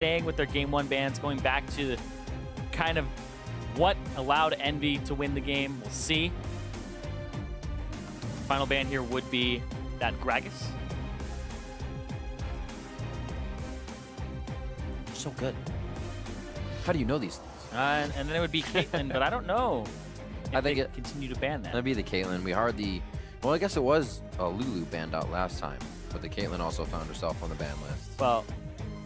staying with their Game 1 bans, going back to kind of what allowed Envy to win the game. We'll see. Final ban here would be that Gragas. So good. How do you know these things? And then it would be Caitlyn, but I don't know if I think they continue to ban that. That'd be the Caitlyn. We hardly... Well, I guess it was Lulu banned out last time, but the Caitlyn also found herself on the ban list. Well,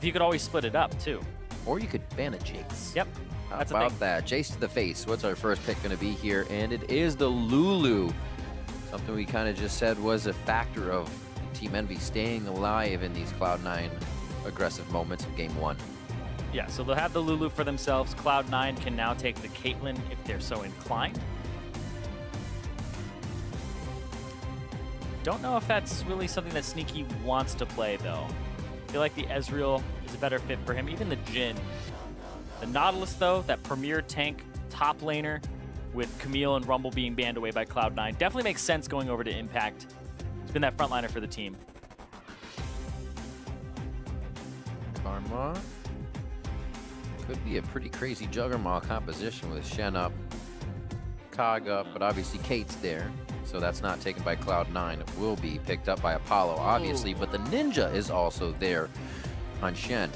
you could always split it up, too. Or you could ban a Jace. Yep. That's about that. Jace to the face. What's our first pick going to be here? And it is the Lulu. Something we kind of just said was a factor of Team Envy staying alive in these Cloud9 aggressive moments of Game 1. Yeah, so they'll have the Lulu for themselves. Cloud9 can now take the Caitlyn if they're so inclined. Don't know if that's really something that Sneaky wants to play, though. I feel like the Ezreal is a better fit for him, even the Jhin. The Nautilus, though, that premier tank top laner with Camille and Rumble being banned away by Cloud9, definitely makes sense going over to Impact. He's been that frontliner for the team. Karma. Could be a pretty crazy Juggernaut composition with Shen up, Cog up, but obviously Kate's there. So that's not taken by Cloud9. It will be picked up by Apollo, obviously, but the Ninja is also there on Shen.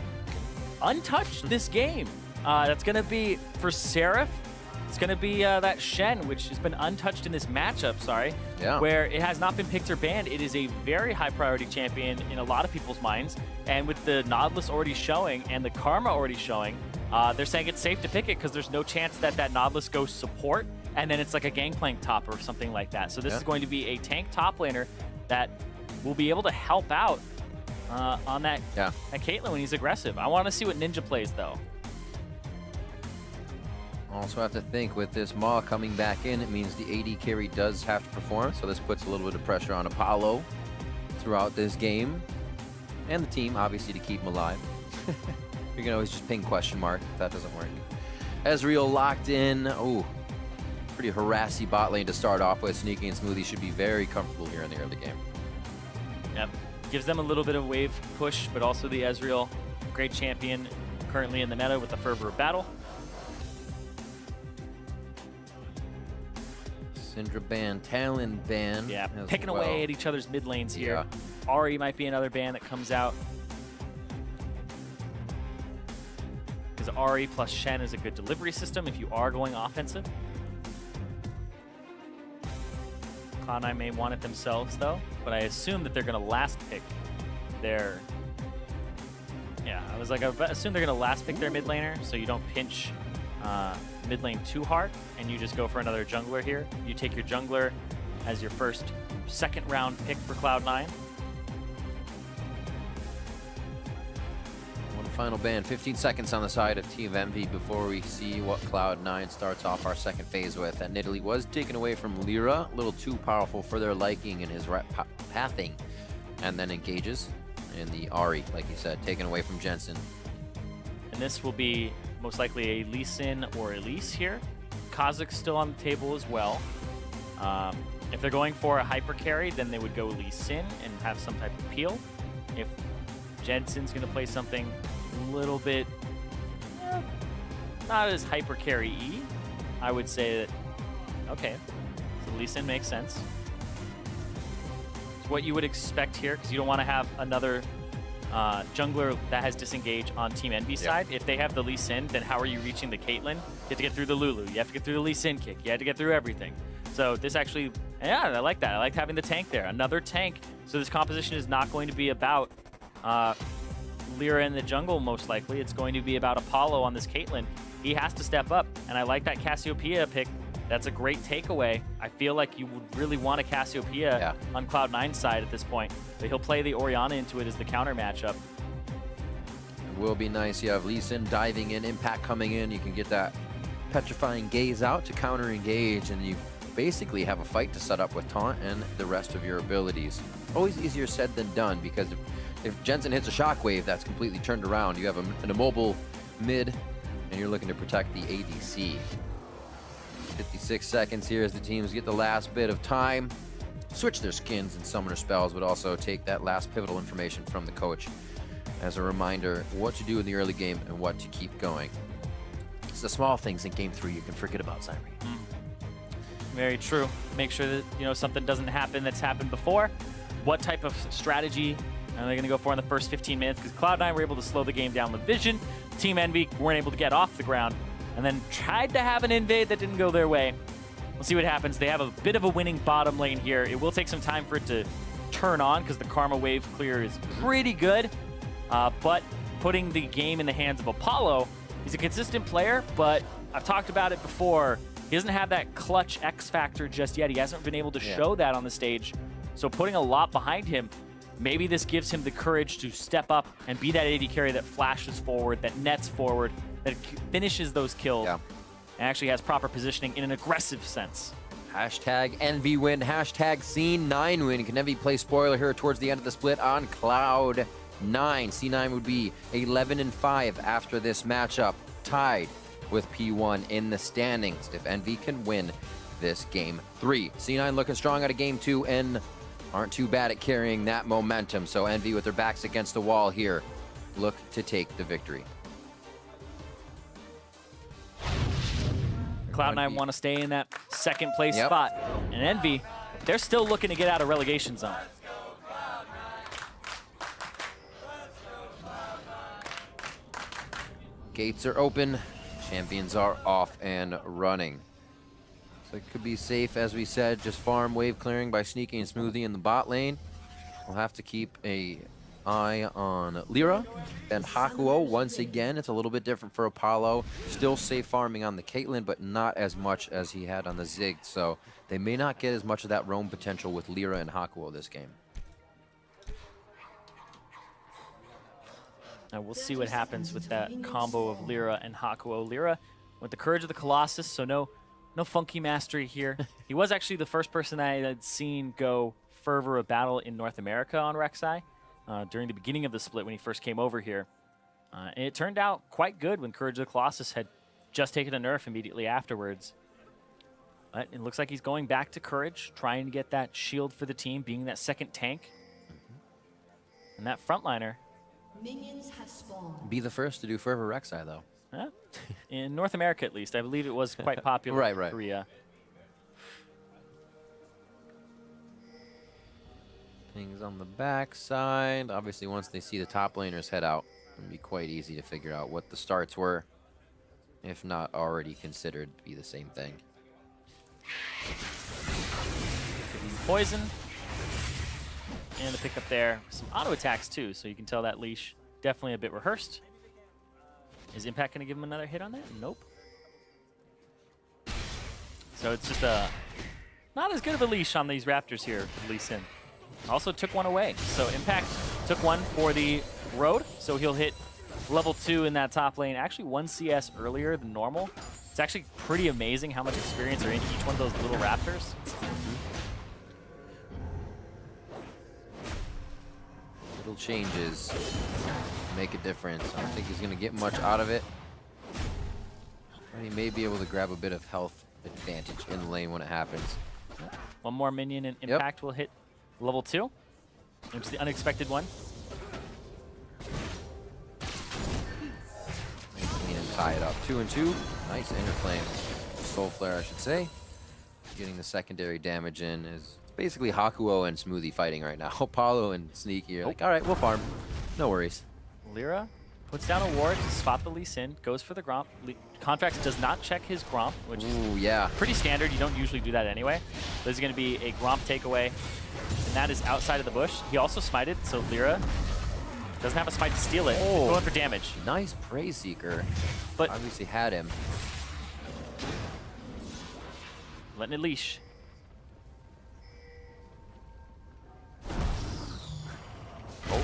Untouched this game. That's going to be for Seraph. It's going to be that Shen, which has been untouched in this matchup, where it has not been picked or banned. It is a very high priority champion in a lot of people's minds. And with the Nautilus already showing and the Karma already showing, they're saying it's safe to pick it because there's no chance that that Nautilus goes support and then it's like a Gangplank top or something like that. So this is going to be a tank top laner that will be able to help out on that, that Caitlyn when he's aggressive. I want to see what Ninja plays, though. Also have to think with this Maw coming back in, it means the AD carry does have to perform. So this puts a little bit of pressure on Apollo throughout this game. And the team, obviously, to keep him alive. You can always just ping question mark if that doesn't work. Ezreal locked in. Oh, pretty harassy bot lane to start off with. Sneaky and Smoothie should be very comfortable here in the early game. Yep. Gives them a little bit of wave push, but also the Ezreal, great champion currently in the meta with the Fervor of Battle. Syndra ban, Talon ban. Yeah, picking away at each other's mid lanes here. Ahri might be another ban that comes out. Because Ahri plus Shen is a good delivery system if you are going offensive. Cloud9 may want it themselves, though, but I assume that they're going to last pick their... Yeah, I was like, I assume they're going to last pick their mid laner, so you don't pinch mid lane too hard, and you just go for another jungler here. You take your jungler as your second round pick for Cloud9. One final ban, 15 seconds on the side of Team Envy before we see what Cloud9 starts off our second phase with. And Nidalee was taken away from Lyra, a little too powerful for their liking in his pathing, and then engages in the Ahri, like you said, taken away from Jensen. And this will be most likely a Lee Sin or Elise here. Kha'Zix's still on the table as well. If they're going for a hyper carry, then they would go Lee Sin and have some type of peel. If Jensen's going to play something a little bit not as hyper carry-y, I would say that, okay, so Lee Sin makes sense. It's what you would expect here, because you don't want to have another jungler that has disengage on Team Envy side. If they have the Lee Sin, then how are you reaching the Caitlyn? You have to get through the Lulu. You have to get through the Lee Sin kick. You have to get through everything. So this actually, yeah, I like that. I like having the tank there. Another tank. So this composition is not going to be about Lyra in the jungle, most likely. It's going to be about Apollo on this Caitlyn. He has to step up, and I like that Cassiopeia pick. That's a great takeaway. I feel like you would really want a Cassiopeia on Cloud9's side at this point. But he'll play the Orianna into it as the counter matchup. It will be nice. You have Lee Sin diving in, Impact coming in. You can get that Petrifying Gaze out to counter engage, and you basically have a fight to set up with Taunt and the rest of your abilities. Always easier said than done, because if Jensen hits a shockwave, that's completely turned around. You have an immobile mid, and you're looking to protect the ADC. 56 seconds here as the teams get the last bit of time. Switch their skins and summoner spells, but also take that last pivotal information from the coach as a reminder what to do in the early game and what to keep going. It's the small things in Game 3 you can forget about, Cyrene. Very true. Make sure that, you know, something doesn't happen that's happened before. What type of strategy are they going to go for in the first 15 minutes? Because Cloud9 were able to slow the game down with vision. Team Envy weren't able to get off the ground and then tried to have an invade that didn't go their way. We'll see what happens. They have a bit of a winning bottom lane here. It will take some time for it to turn on because the Karma wave clear is pretty good. But putting the game in the hands of Apollo, he's a consistent player, but I've talked about it before. He doesn't have that clutch X factor just yet. He hasn't been able to show that on the stage. So putting a lot behind him, maybe this gives him the courage to step up and be that AD carry that flashes forward, that nets forward, that finishes those kills, and actually has proper positioning in an aggressive sense. Hashtag Envy win, hashtag C9 win. Can Envy play spoiler here towards the end of the split on Cloud9? C9 would be 11-5 after this matchup, tied with P1 in the standings if Envy can win this Game 3. C9 looking strong out of Game 2 and aren't too bad at carrying that momentum. So Envy with their backs against the wall here look to take the victory. Cloud9 want to stay in that second place spot. And Envy, they're still looking to get out of relegation zone. Gates are open. Champions are off and running. So it could be safe, as we said, just farm wave clearing by Sneaky and Smoothie in the bot lane. We'll have to keep an eye on Lyra and Hakuo once again. It's a little bit different for Apollo. Still safe farming on the Caitlyn, but not as much as he had on the Zig. So they may not get as much of that roam potential with Lyra and Hakuo this game. Now we'll see what happens with that combo of Lyra and Hakuo. Lyra with the Courage of the Colossus, so no funky mastery here. He was actually the first person I had seen go Fervor of Battle in North America on Rek'Sai during the beginning of the split when he first came over here. And it turned out quite good when Courage of the Colossus had just taken a nerf immediately afterwards. But it looks like he's going back to Courage, trying to get that shield for the team, being that second tank. And that frontliner. Minions have spawned. Be the first to do Fervor Rek'Sai, though. In North America, at least. I believe it was quite popular in Korea. Things on the backside. Obviously, once they see the top laners head out, it'll be quite easy to figure out what the starts were, if not already considered to be the same thing. Poison. And the pickup there. Some auto attacks, too, so you can tell that leash definitely a bit rehearsed. Is Impact going to give him another hit on that? Nope. So it's just not as good of a leash on these Raptors here, Lee Sin. Also took one away. So Impact took one for the road, so he'll hit level 2 in that top lane. Actually 1 CS earlier than normal. It's actually pretty amazing how much experience are in each one of those little Raptors. Little changes make a difference. I don't think he's going to get much out of it. But he may be able to grab a bit of health advantage in the lane when it happens. One more minion and Impact will hit level 2, which is the unexpected one. And tie it up. 2-2. Nice interflame. Soul Flare, I should say. Getting the secondary damage in is basically Hakuo and Smoothie fighting right now. Apollo and Sneaky are like, all right, we'll farm. No worries. Lyra puts down a ward to spot the Lee Sin, goes for the Gromp. Contracts does not check his Gromp, which is pretty standard. You don't usually do that anyway. There's going to be a Gromp takeaway, and that is outside of the bush. He also smited, so Lyra doesn't have a smite to steal it. Oh, going for damage. Nice Praise Seeker. But obviously had him. Letting it leash. Oh,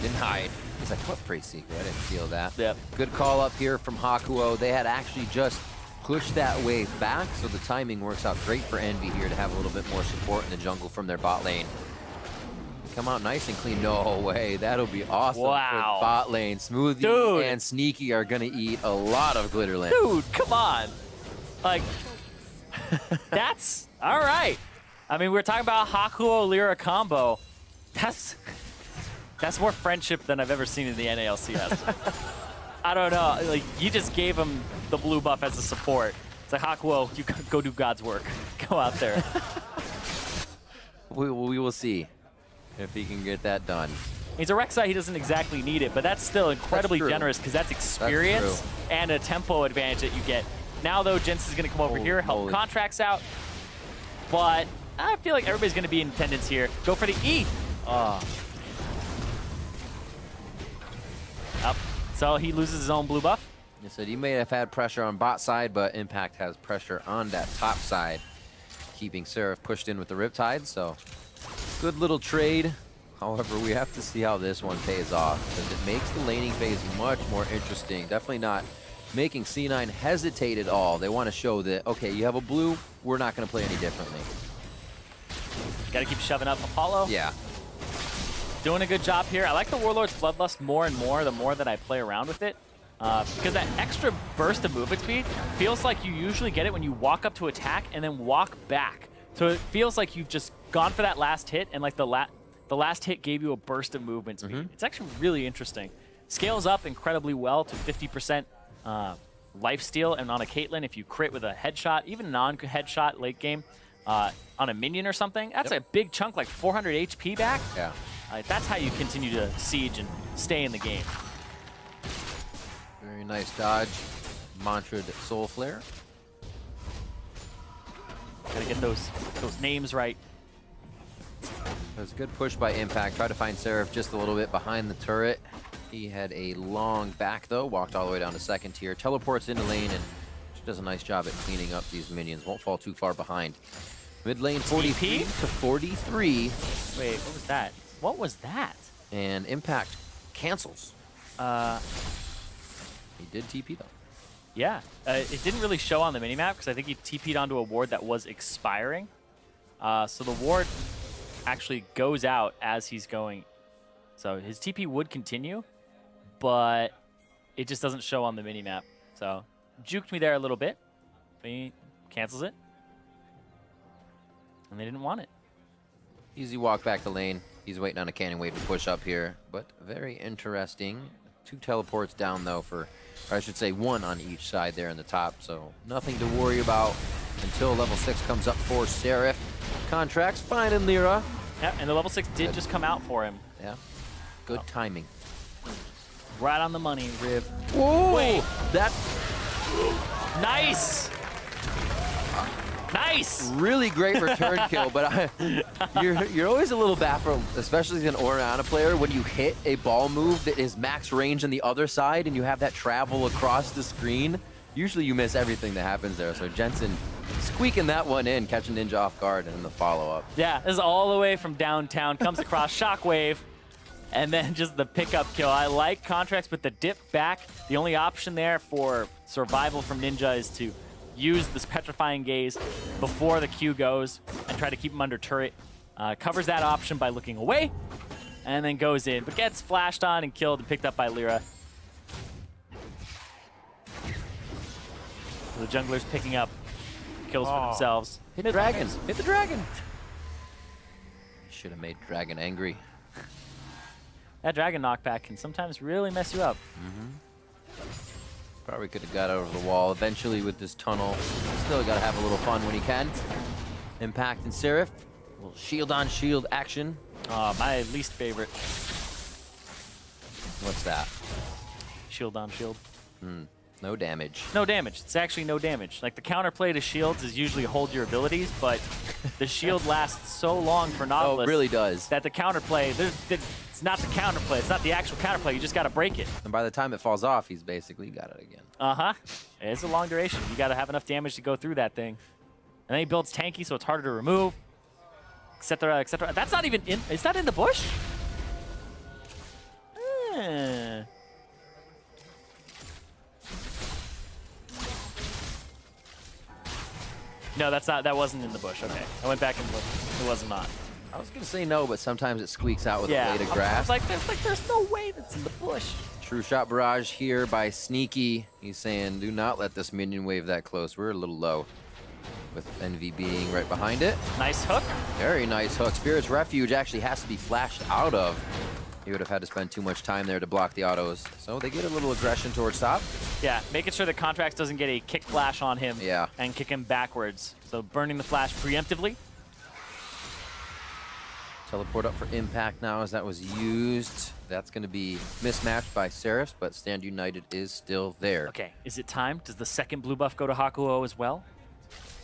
didn't hide. He's like, what Praise Seeker? I didn't feel that. Yep. Good call up here from Hakuo. They had actually just pushed that wave back, so the timing works out great for Envy here to have a little bit more support in the jungle from their bot lane. Come out nice and clean. No way. That'll be awesome for bot lane. Smoothie and Sneaky are going to eat a lot of Glitterland. Dude, come on. Like, that's all right. I mean, we're talking about Hakuo Lyra combo. That's That's more friendship than I've ever seen in the NALCS. I don't know. Like, you just gave him the blue buff as a support. It's like, Hakuo, you go do God's work. Go out there. We will see if he can get that done. He's a Rek'Sai, he doesn't exactly need it, but that's still incredibly generous because that's experience and a tempo advantage that you get. Now, though, Jensen's going to come over here, help contracts out. But I feel like everybody's going to be in attendance here. Go for the E. Up. So he loses his own blue buff. You said he may have had pressure on bot side, but Impact has pressure on that top side, keeping Seraph pushed in with the Riptide. So good little trade. However, we have to see how this one pays off, because it makes the laning phase much more interesting. Definitely not making C9 hesitate at all. They want to show that, okay, you have a blue, we're not going to play any differently. Got to keep shoving up Apollo. Yeah. Doing a good job here. I like the Warlord's Bloodlust more and more the more that I play around with it. Because that extra burst of movement speed feels like you usually get it when you walk up to attack and then walk back. So it feels like you've just gone for that last hit, and like the last hit gave you a burst of movement speed. It's actually really interesting. Scales up incredibly well to 50% lifesteal, and on a Caitlyn, if you crit with a headshot, even non-headshot late game, on a minion or something, that's a big chunk, like 400 HP back. Yeah. That's how you continue to siege and stay in the game. Very nice dodge. Mantra'd Soul Flare. Gotta get those names right. That was a good push by Impact. Tried to find Seraph just a little bit behind the turret. He had a long back, though. Walked all the way down to second tier. Teleports into lane and does a nice job at cleaning up these minions. Won't fall too far behind. Mid lane 43 to 43. Wait, what was that? What was that? And Impact cancels. He did TP, though. Yeah. It didn't really show on the minimap because I think he TP'd onto a ward that was expiring. So the ward actually goes out as he's going. So his TP would continue, but it just doesn't show on the minimap. So juked me there a little bit. But he cancels it. And they didn't want it. Easy walk back to lane. He's waiting on a cannon wave to push up here, but very interesting. 2 teleports down, though, for, or I should say 1 on each side there in the top, so nothing to worry about until level 6 comes up for Seraph. Contracts finding Lyra. Yeah, and the level 6 did just come out for him. Yeah, good timing. Right on the money, Rib. Whoa! Wait. That's Nice! Nice! really great return kill, but you're always a little baffled, especially as an Orianna player, when you hit a ball move that is max range on the other side and you have that travel across the screen. Usually you miss everything that happens there, so Jensen squeaking that one in, catching Ninja off guard, and then the follow-up. Yeah, this is all the way from downtown, comes across Shockwave, and then just the pickup kill. I like Contracts with the dip back. The only option there for survival from Ninja is to use this Petrifying Gaze before the Q goes and try to keep him under turret. Covers that option by looking away, and then goes in, but gets flashed on and killed and picked up by Lyra. So the jungler's picking up kills for themselves. Hit the dragon. Hit the dragon. Should have made Dragon angry. That dragon knockback can sometimes really mess you up. Probably could have got over the wall eventually with this tunnel. Still got to have a little fun when he can. Impact and Seraph. A little shield on shield action. My least favorite. What's that? Shield on shield. No damage. No damage. It's actually no damage. Like, the counterplay to shields is usually hold your abilities, but the shield lasts so long for Nautilus. Oh, it really does. That the counterplay, it's not the counterplay. It's not the actual counterplay. You just got to break it. And by the time it falls off, he's basically got it again. Uh-huh. It's a long duration. You got to have enough damage to go through that thing. And then he builds tanky, so it's harder to remove, etc., etc. That's not even in. Is that in the bush? No, that's not. That wasn't in the bush. Okay, I went back and looked. It was not. I was gonna say no, but sometimes it squeaks out with a blade of grass. I was like, there's no way that's in the bush. True shot barrage here by Sneaky. He's saying, do not let this minion wave that close. We're a little low. With Envy being right behind it. Nice hook. Very nice hook. Spirit's Refuge actually has to be flashed out of. He would have had to spend too much time there to block the autos. So they get a little aggression towards top. Yeah, making sure that Contracts doesn't get a kick flash on him and kick him backwards. So burning the flash preemptively. Teleport up for impact now as that was used. That's going to be mismatched by Seraph, but Stand United is still there. Okay, is it time? Does the second blue buff go to Hakuo as well?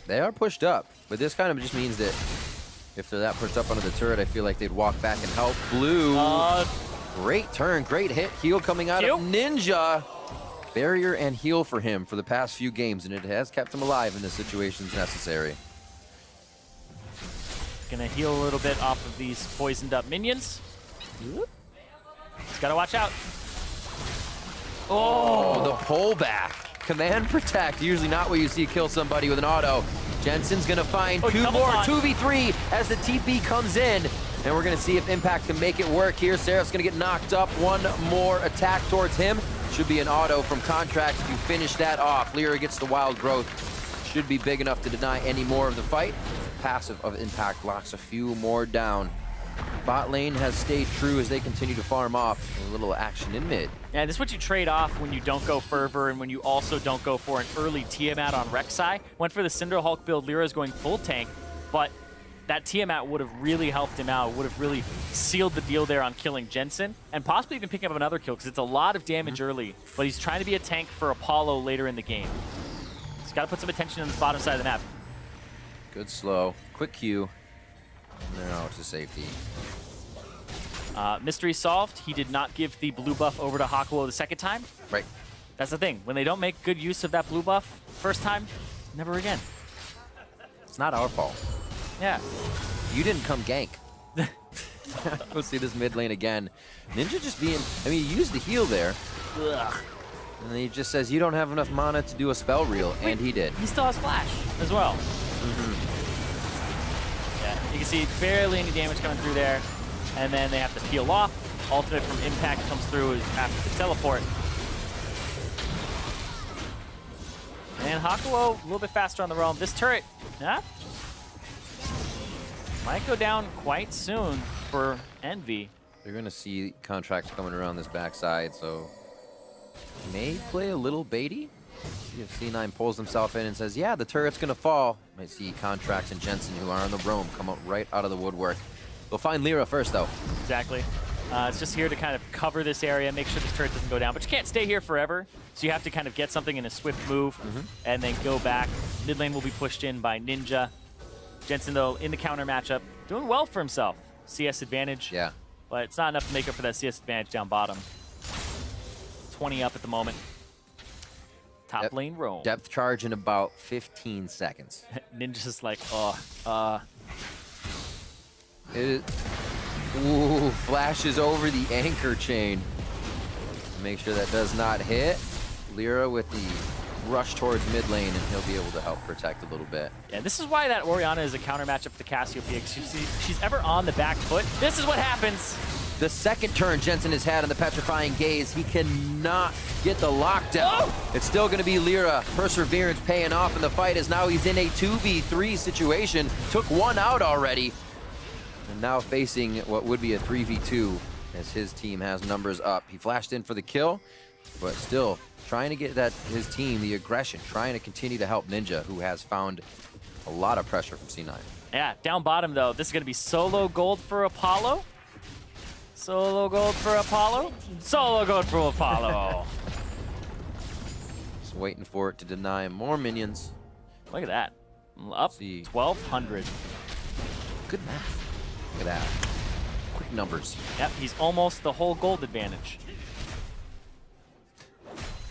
They are pushed up, but this kind of just means that if they're that pushed up under the turret, I feel like they'd walk back and help. Blue, great turn, great hit. Heal coming out of Ninja. Barrier and heal for him for the past few games, and it has kept him alive in the situations necessary. Gonna heal a little bit off of these poisoned up minions. Just gotta watch out. Oh, the pullback. Command protect, usually not what you see kill somebody with an auto. Jensen's gonna find two more, 2v3 as the TP comes in. And we're gonna see if Impact can make it work here. Seraph's gonna get knocked up. One more attack towards him. Should be an auto from Contract if you finish that off. Lyra gets the wild growth. Should be big enough to deny any more of the fight. Passive of Impact locks a few more down. Bot lane has stayed true as they continue to farm off. A little action in mid. Yeah, this is what you trade off when you don't go Fervor and when you also don't go for an early Tiamat on Rek'Sai. Went for the Cinder Hulk build, Lyra's going full tank, but that Tiamat would have really helped him out, would have really sealed the deal there on killing Jensen, and possibly even picking up another kill, because it's a lot of damage early, but he's trying to be a tank for Apollo later in the game. He's got to put some attention on the bottom side of the map. Good slow, quick Q, and they're out to safety. Mystery solved. He did not give the blue buff over to Hakuo the second time. Right. That's the thing. When they don't make good use of that blue buff first time, never again. It's not our fault. Yeah. You didn't come gank. We'll see this mid lane again. Ninja just being, I mean, he used the heal there. Ugh. And then he just says, you don't have enough mana to do a spell reel, and he did. He still has flash as well. Yeah, you can see barely any damage coming through there. And then they have to peel off. Ultimate from Impact comes through after the teleport. And Hakuo a little bit faster on the roam. This turret, might go down quite soon for Envy. They're going to see Contracts coming around this backside, so may play a little baity. See if C9 pulls himself in and says, yeah, the turret's going to fall. Might see Contracts and Jensen, who are on the roam, come out right out of the woodwork. They'll find Lyra first, though. Exactly. It's just here to kind of cover this area, make sure this turret doesn't go down. But you can't stay here forever, so you have to kind of get something in a swift move and then go back. Mid lane will be pushed in by Ninja. Jensen, though, in the counter matchup, doing well for himself. CS advantage. Yeah. But it's not enough to make up for that CS advantage down bottom. 20 up at the moment. Top lane roam. Depth charge in about 15 seconds. Ninja's like, Ooh, flashes over the anchor chain. Make sure that does not hit. Lyra with the rush towards mid lane, and he'll be able to help protect a little bit. Yeah, this is why that Orianna is a counter matchup for the Cassiopeia, because she's ever on the back foot. This is what happens. The second turn Jensen has had on the Petrifying Gaze, he cannot get the lockdown. It's still going to be Lyra. Perseverance paying off in the fight as now he's in a 2v3 situation. Took one out already. And now facing what would be a 3v2 as his team has numbers up. He flashed in for the kill, but still trying to get his team the aggression, trying to continue to help Ninja, who has found a lot of pressure from C9. Yeah, down bottom though, this is going to be solo gold for Apollo. Solo gold for Apollo. Solo gold for Apollo. Just waiting for it to deny more minions. Look at that. Up 1,200. Good math. Look at that. Quick numbers. Yep, he's almost the whole gold advantage.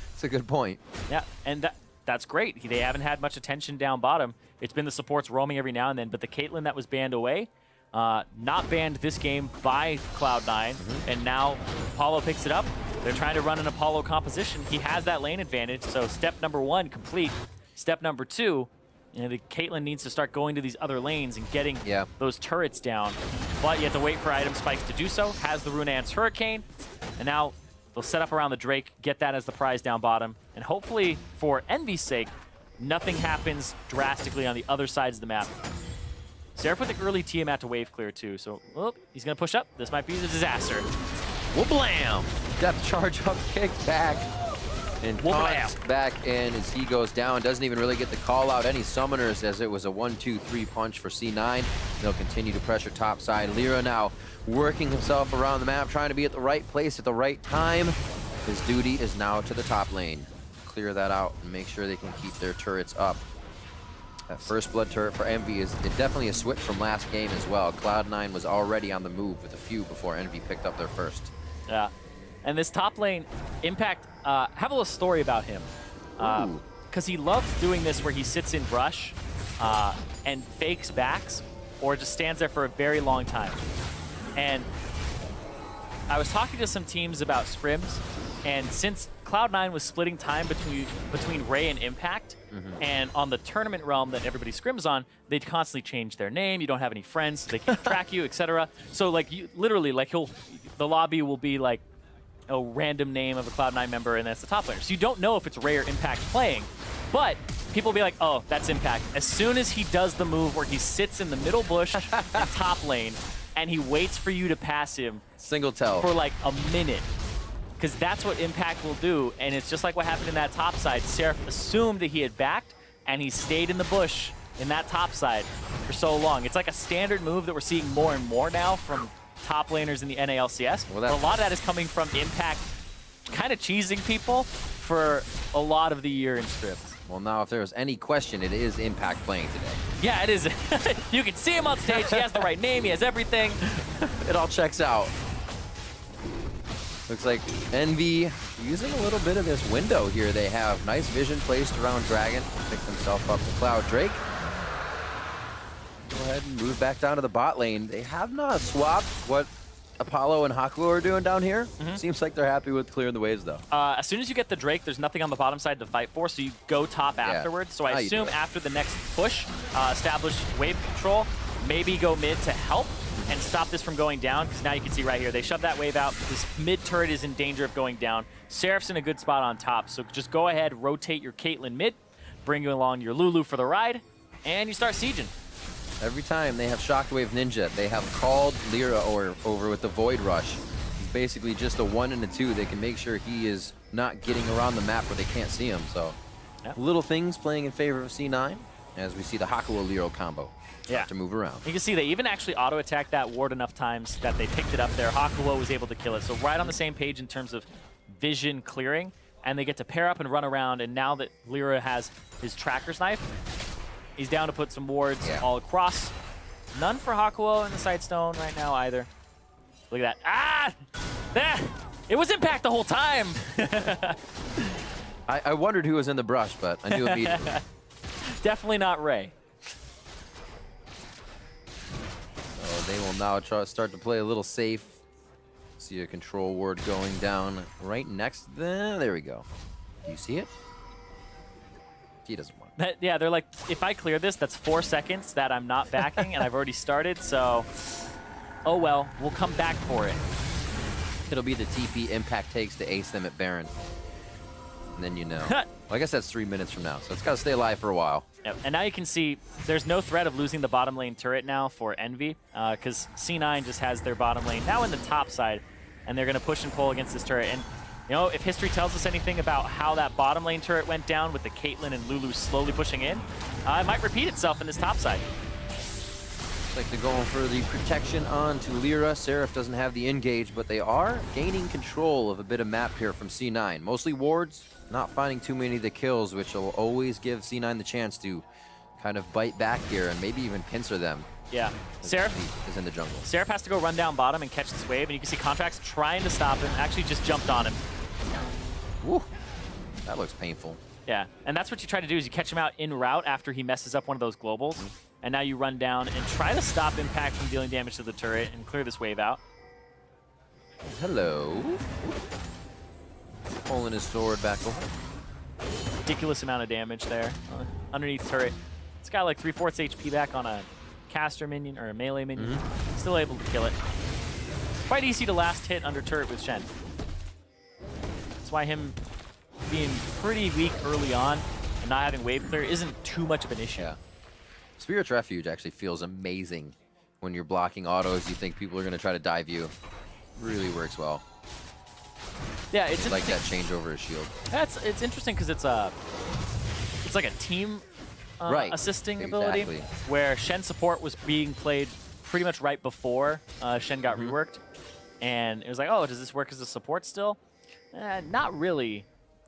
That's a good point. Yeah, and that's great. They haven't had much attention down bottom. It's been the supports roaming every now and then, but the Caitlyn that was banned away, not banned this game by Cloud9, and now Apollo picks it up. They're trying to run an Apollo composition. He has that lane advantage, so step number 1 complete. Step number 2, the Caitlyn needs to start going to these other lanes and getting those turrets down. But you have to wait for item spikes to do so. Has the Runaan's Hurricane, and now they'll set up around the Drake, get that as the prize down bottom, and hopefully, for Envy's sake, nothing happens drastically on the other sides of the map. Seraph with the early Tiamat to wave clear too, so he's going to push up. This might be the disaster. Whoop-blam! Depth charge up, kick back. And Whoop-blam. Taunt's back in as he goes down. Doesn't even really get to call out any summoners as it was a 1-2-3 punch for C9. They'll continue to pressure top side. Lyra now working himself around the map, trying to be at the right place at the right time. His duty is now to the top lane. Clear that out and make sure they can keep their turrets up. That first blood turret for Envy is definitely a switch from last game as well. Cloud9 was already on the move with a few before Envy picked up their first. Yeah. And this top lane, Impact, have a little story about him. Because he loves doing this where he sits in brush and fakes backs or just stands there for a very long time. And I was talking to some teams about scrims, and since Cloud9 was splitting time between Ray and Impact, and on the tournament realm that everybody scrims on, they'd constantly change their name. You don't have any friends, so they can't track you, etc. So like you literally, like the lobby will be like a random name of a Cloud9 member, and that's the top laner. So you don't know if it's Ray or Impact playing, but people will be like, oh, that's Impact. As soon as he does the move where he sits in the middle bush in top lane, and he waits for you to pass him Single tell. for like a minute, because that's what Impact will do, and it's just like what happened in that top side. Seraph assumed that he had backed, and he stayed in the bush in that top side for so long. It's like a standard move that we're seeing more and more now from top laners in the NALCS. Well, but a lot of that is coming from Impact kind of cheesing people for a lot of the year in scripts. Well, now if there's any question, it is Impact playing today. Yeah, it is. You can see him on stage. He has the right name. He has everything. It all checks out. Looks like Envy using a little bit of this window here. They have nice vision placed around Dragon. Pick himself up to Cloud Drake. Go ahead and move back down to the bot lane. They have not swapped what Apollo and Hakuo are doing down here. Seems like they're happy with clearing the waves, though. As soon as you get the Drake, there's nothing on the bottom side to fight for, so you go top afterwards. So I assume after the next push, establish wave control, maybe go mid to help and stop this from going down, because now you can see right here, they shove that wave out. This mid turret is in danger of going down. Seraph's in a good spot on top, so just go ahead, rotate your Caitlyn mid, bring you along your Lulu for the ride, and you start sieging. Every time they have Shockwave Ninja, they have called Lyra over with the Void Rush. He's basically just a 1 and a 2. They can make sure he is not getting around the map where they can't see him. So little things playing in favor of C9 as we see the Hakuo Lyra combo start to move around. You can see they even actually auto-attacked that ward enough times that they picked it up there. Hakuo was able to kill it. So right on the same page in terms of vision clearing, and they get to pair up and run around, and now that Lyra has his tracker's knife, he's down to put some wards all across. None for Hakuo in the Sightstone right now either. Look at that. Ah! There! It was Impact the whole time! I wondered who was in the brush, but I knew immediately. Definitely not Ray. So they will now start to play a little safe. See a control ward going down right next to them. There we go. Do you see it? He doesn't want it. Yeah, they're like, if I clear this, that's 4 seconds that I'm not backing, and I've already started, so oh well, we'll come back for it. It'll be the TP Impact takes to ace them at Baron. And then you know. Well, I guess that's 3 minutes from now, so it's got to stay alive for a while. Yep. And now you can see there's no threat of losing the bottom lane turret now for Envy, because C9 just has their bottom lane now in the top side, and they're going to push and pull against this turret. And you know, if history tells us anything about how that bottom lane turret went down with the Caitlyn and Lulu slowly pushing in, it might repeat itself in this top side. Looks like they're going for the protection onto Lyra. Seraph doesn't have the engage, but they are gaining control of a bit of map here from C9. Mostly wards, not finding too many of the kills, which will always give C9 the chance to kind of bite back here and maybe even pincer them. Yeah, Seraph is in the jungle. Seraph has to go run down bottom and catch this wave, and you can see Contracts trying to stop him, actually just jumped on him. Woo, that looks painful. Yeah, and that's what you try to do is you catch him out en route after he messes up one of those globals, and now you run down and try to stop Impact from dealing damage to the turret and clear this wave out. Hello. Pulling his sword back over. Ridiculous amount of damage there underneath turret. It's got like 3/4 HP back on a caster minion or a melee minion. Still able to kill it. It's quite easy to last hit under turret with Shen. That's why him being pretty weak early on and not having wave clear isn't too much of an issue. Yeah. Spirit's Refuge actually feels amazing when you're blocking autos. You think people are going to try to dive you. Really works well. Yeah, it's I like interesting. that change over his shield. It's interesting because it's like a team Right, assisting exactly. ability where Shen support was being played pretty much right before Shen got reworked, and it was like, oh, does this work as a support still? Not really,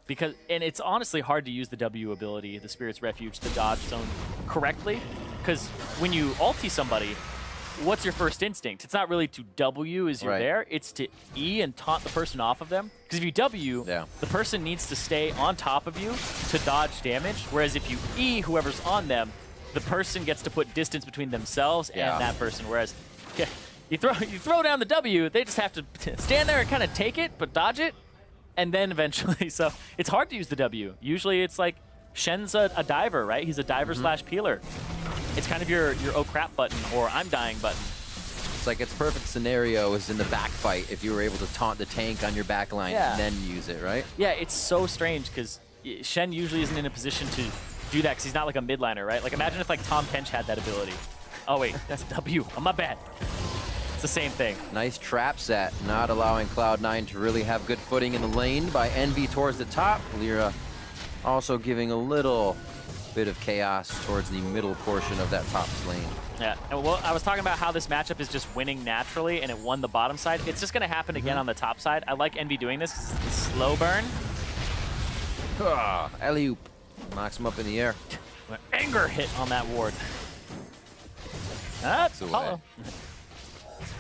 because it's honestly hard to use the W ability, the Spirit's Refuge, the dodge zone correctly, because when you ulti somebody, what's your first instinct? It's not really to W as you're Right. there, it's to E and taunt the person off of them. Because if you W, Yeah. the person needs to stay on top of you to dodge damage, whereas if you E whoever's on them, the person gets to put distance between themselves Yeah. and that person, whereas you throw down the W, they just have to stand there and kind of take it, but dodge it, and then eventually, so it's hard to use the W. Usually it's like, Shen's a diver, right? He's a diver slash peeler. It's kind of your oh crap button or I'm dying button. It's like its perfect scenario is in the back fight if you were able to taunt the tank on your back line Yeah. and then use it, right? Yeah, it's so strange because Shen usually isn't in a position to do that because he's not like a midliner, right? Like imagine if like Tom Kench had that ability. Oh wait, that's W. Oh, my bad. It's the same thing. Nice trap set, not allowing Cloud9 to really have good footing in the lane by Envy towards the top. Lyra also giving a little bit of chaos towards the middle portion of that top lane. Yeah, and well, I was talking about how this matchup is just winning naturally, and it won the bottom side. It's just going to happen again on the top side. I like Envy doing this 'cause it's the slow burn. Alley-oop. Knocks him up in the air. An anger hit on that ward. That's away. Apollo.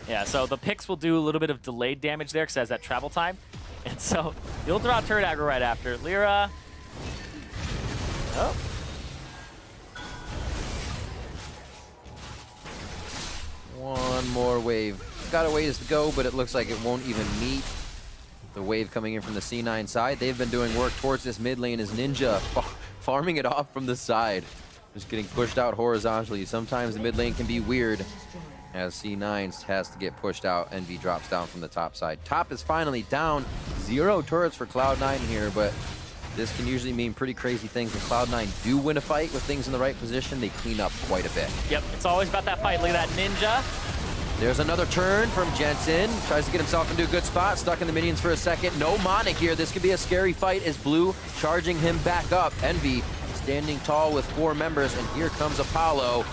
Yeah, so the picks will do a little bit of delayed damage there because it has that travel time. And so you'll draw turret aggro right after. Lyra. Oh. One more wave. Got a ways to go, but it looks like it won't even meet the wave coming in from the C9 side. They've been doing work towards this mid lane as Ninja farming it off from the side. Just getting pushed out horizontally. Sometimes the mid lane can be weird as C9 has to get pushed out. Envy drops down from the top side. Top is finally down. 0 turrets for Cloud9 here, but this can usually mean pretty crazy things. When Cloud9 do win a fight with things in the right position, they clean up quite a bit. Yep, it's always about that fight. Look at that Ninja. There's another turn from Jensen. Tries to get himself into a good spot. Stuck in the minions for a second. No Monic here. This could be a scary fight as Blue charging him back up. Envy standing tall with 4 members, and here comes Apollo.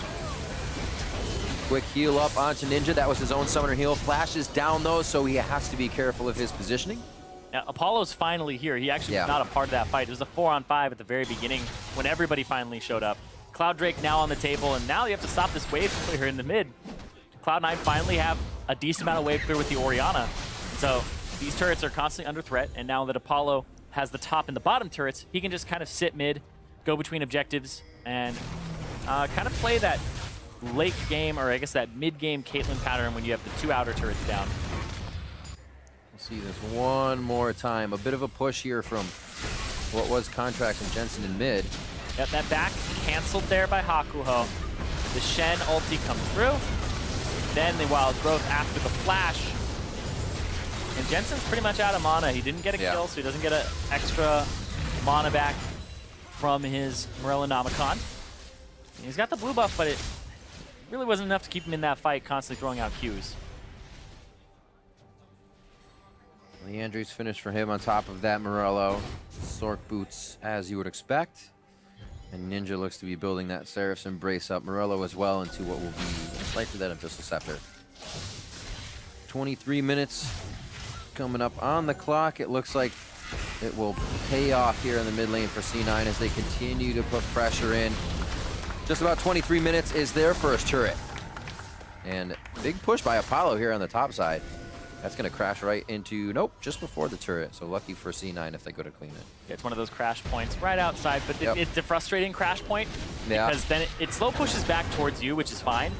Quick heal up onto Ninja. That was his own summoner heal. Flashes down though, so he has to be careful of his positioning. Yeah, Apollo's finally here. He actually was not a part of that fight. It was a 4-on-5 at the very beginning when everybody finally showed up. Cloud Drake now on the table, and now you have to stop this wave clear in the mid. Cloud9 finally have a decent amount of wave clear with the Orianna. So these turrets are constantly under threat, and now that Apollo has the top and the bottom turrets, he can just kind of sit mid, go between objectives, and kind of play that late game, or I guess that mid-game Caitlyn pattern when you have the 2 outer turrets down. We'll see this one more time. A bit of a push here from what was Contract and Jensen in mid. Yep, that back canceled there by Hakuho. The Shen ulti comes through. Then the Wild Growth after the flash. And Jensen's pretty much out of mana. He didn't get a kill, so he doesn't get an extra mana back from his Morellonomicon. He's got the blue buff, but it really wasn't enough to keep him in that fight, constantly throwing out Qs. Leandri's finished for him on top of that Morello. Sork boots as you would expect. And Ninja looks to be building that Seraph's Embrace up Morello as well into what will be likely that Abyssal Scepter. 23 minutes coming up on the clock. It looks like it will pay off here in the mid lane for C9 as they continue to put pressure in. Just about 23 minutes is their first turret. And big push by Apollo here on the top side. That's going to crash right into, nope, just before the turret. So lucky for C9 if they go to clean it. Yeah, it's one of those crash points right outside, but it's a frustrating crash point because then it slow pushes back towards you, which is fine,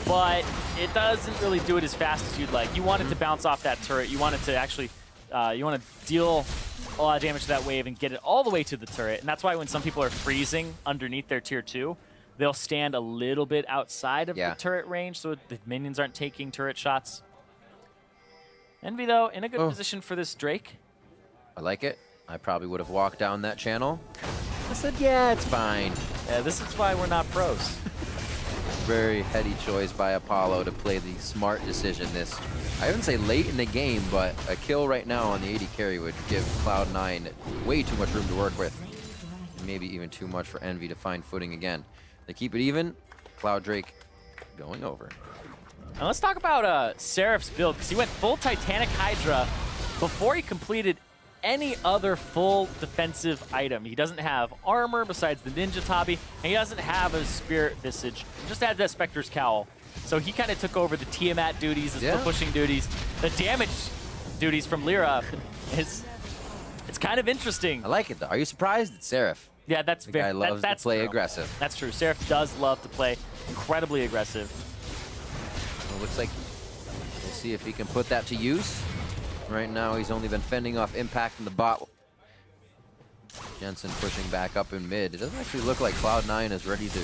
but it doesn't really do it as fast as you'd like. You want it to bounce off that turret. You want it to actually, you want to deal a lot of damage to that wave and get it all the way to the turret. And that's why when some people are freezing underneath their tier 2, they'll stand a little bit outside of the turret range so the minions aren't taking turret shots. Envy, though, in a good position for this Drake. I like it. I probably would have walked down that channel. I said, yeah, it's fine. Yeah, this is why we're not pros. Very heady choice by Apollo to play the smart decision this I wouldn't say late in the game, but a kill right now on the AD carry would give Cloud9 way too much room to work with. Maybe even too much for Envy to find footing again. They keep it even. Cloud Drake going over. Now let's talk about Seraph's build, because he went full Titanic Hydra before he completed any other full defensive item. He doesn't have armor besides the Ninja Tabi, and he doesn't have a Spirit Visage. He just had that Spectre's Cowl. So he kind of took over the Tiamat duties, the split pushing duties, the damage duties from Lyra. It's kind of interesting. I like it though. Are you surprised? It's Seraph. Yeah, that's very. Guy loves to play true. aggressive. That's true. Seraph does love to play incredibly aggressive. Well, looks like we'll see if he can put that to use. Right now, he's only been fending off impact in the bot. Jensen pushing back up in mid. It doesn't actually look like Cloud9 is ready to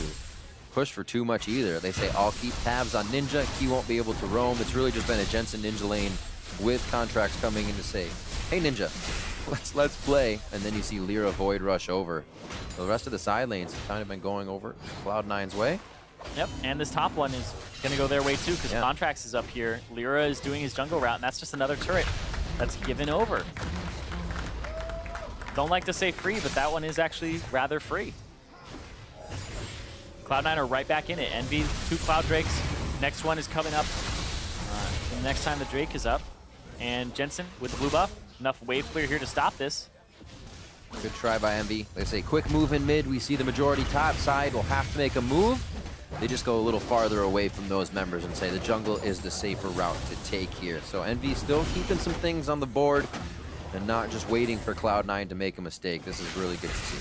push for too much either. They say, I'll keep tabs on Ninja. He won't be able to roam. It's really just been a Jensen Ninja lane with contracts coming in to say, hey, Ninja, let's play. And then you see Lyra Void rush over. So the rest of the side lanes have kind of been going over Cloud9's way. Yep, and this top one is going to go their way too, because Contracts is up here. Lyra is doing his jungle route, and that's just another turret that's given over. Don't like to say free, but that one is actually rather free. Cloud9 are right back in it. Envy, 2 Cloud Drakes. Next one is coming up the next time the Drake is up. And Jensen with the blue buff. Enough wave clear here to stop this. Good try by Envy. They say quick move in mid. We see the majority top side will have to make a move. They just go a little farther away from those members and say the jungle is the safer route to take here. So Envy still keeping some things on the board and not just waiting for Cloud9 to make a mistake. This is really good to see.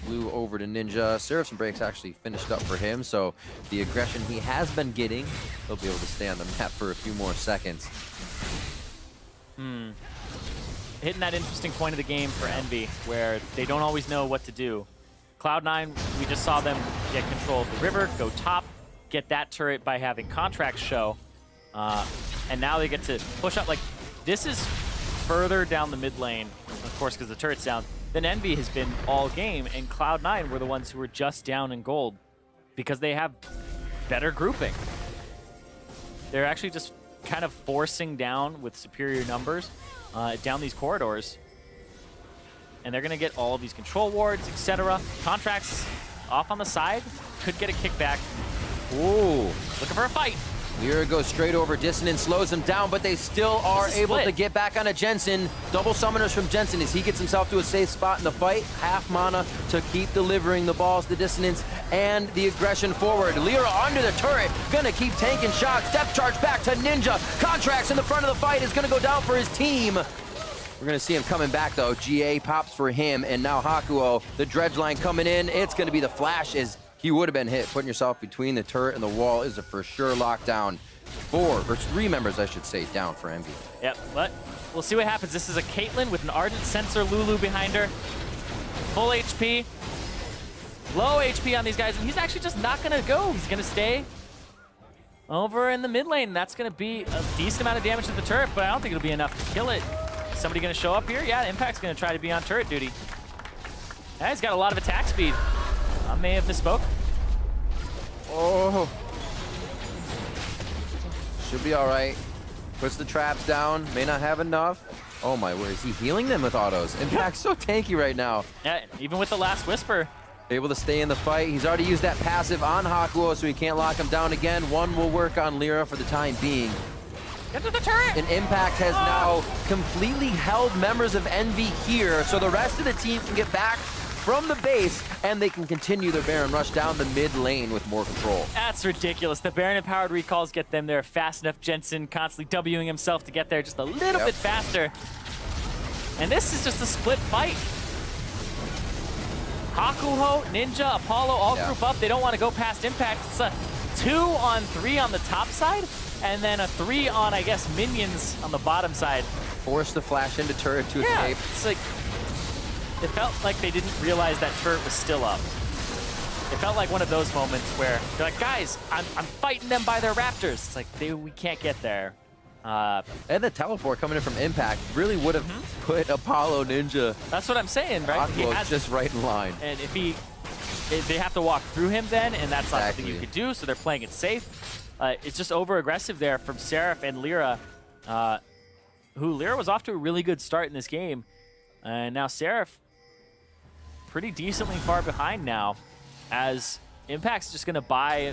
Blue over to Ninja. Seraphs and Breaks actually finished up for him, so the aggression he has been getting, he'll be able to stay on the map for a few more seconds. Hitting that interesting point of the game for Envy, where they don't always know what to do. Cloud9, we just saw them get control of the river, go top, get that turret by having Contracts show, and now they get to push up. Like, this is further down the mid lane, of course, because the turret's down, than Envy has been all game, and Cloud9 were the ones who were just down in gold because they have better grouping. They're actually just kind of forcing down with superior numbers down these corridors. And they're going to get all of these control wards, etc. Contracts off on the side. Could get a kickback. Ooh. Looking for a fight. Lyra goes straight over. Dissonance slows him down, but they still are able to get back on a Jensen. Double summoners from Jensen as he gets himself to a safe spot in the fight. Half mana to keep delivering the balls to Dissonance and the aggression forward. Lyra under the turret, gonna keep taking shots. Step charge back to Ninja. Contracts in the front of the fight is gonna go down for his team. We're gonna see him coming back though. GA pops for him, and now Hakuo, the dredge line coming in. It's gonna be the flash as he would have been hit. Putting yourself between the turret and the wall is a for sure lockdown. 3 members, I should say, down for Envy. Yep, but we'll see what happens. This is a Caitlyn with an Ardent Sensor Lulu behind her. Full HP. Low HP on these guys, and he's actually just not gonna go. He's gonna stay over in the mid lane. That's gonna be a decent amount of damage to the turret, but I don't think it'll be enough to kill it. Somebody gonna show up here? Yeah, Impact's gonna try to be on turret duty. Yeah, he's got a lot of attack speed. I may have misspoke. Oh. Should be all right. Puts the traps down. May not have enough. Oh my word, is he healing them with autos? Impact's so tanky right now. Yeah, even with the last Whisper. Able to stay in the fight. He's already used that passive on Hakuo, so he can't lock him down again. One will work on Lyra for the time being. Get to the turret! And Impact has now completely held members of Envy here, so the rest of the team can get back from the base, and they can continue their Baron rush down the mid lane with more control. That's ridiculous. The Baron empowered recalls get them there fast enough. Jensen constantly Wing himself to get there just a little bit faster. And this is just a split fight. Hakuho, Ninja, Apollo all group up. They don't want to go past Impact. It's a 2-on-3 on the top side, and then a 3 on, I guess, minions on the bottom side. Force the flash into turret to escape. It's like, it felt like they didn't realize that turret was still up. It felt like one of those moments where they're like, guys, I'm fighting them by their raptors. It's like, we can't get there. And the teleport coming in from Impact really would have put Apollo Ninja. That's what I'm saying, right? He has just right in line. And if he they have to walk through him then, and that's not Exactly. something you could do, so they're playing it safe. It's just over-aggressive there from Seraph and Lyra, who Lyra was off to a really good start in this game. And now Seraph pretty decently far behind now, as Impact's just going to buy,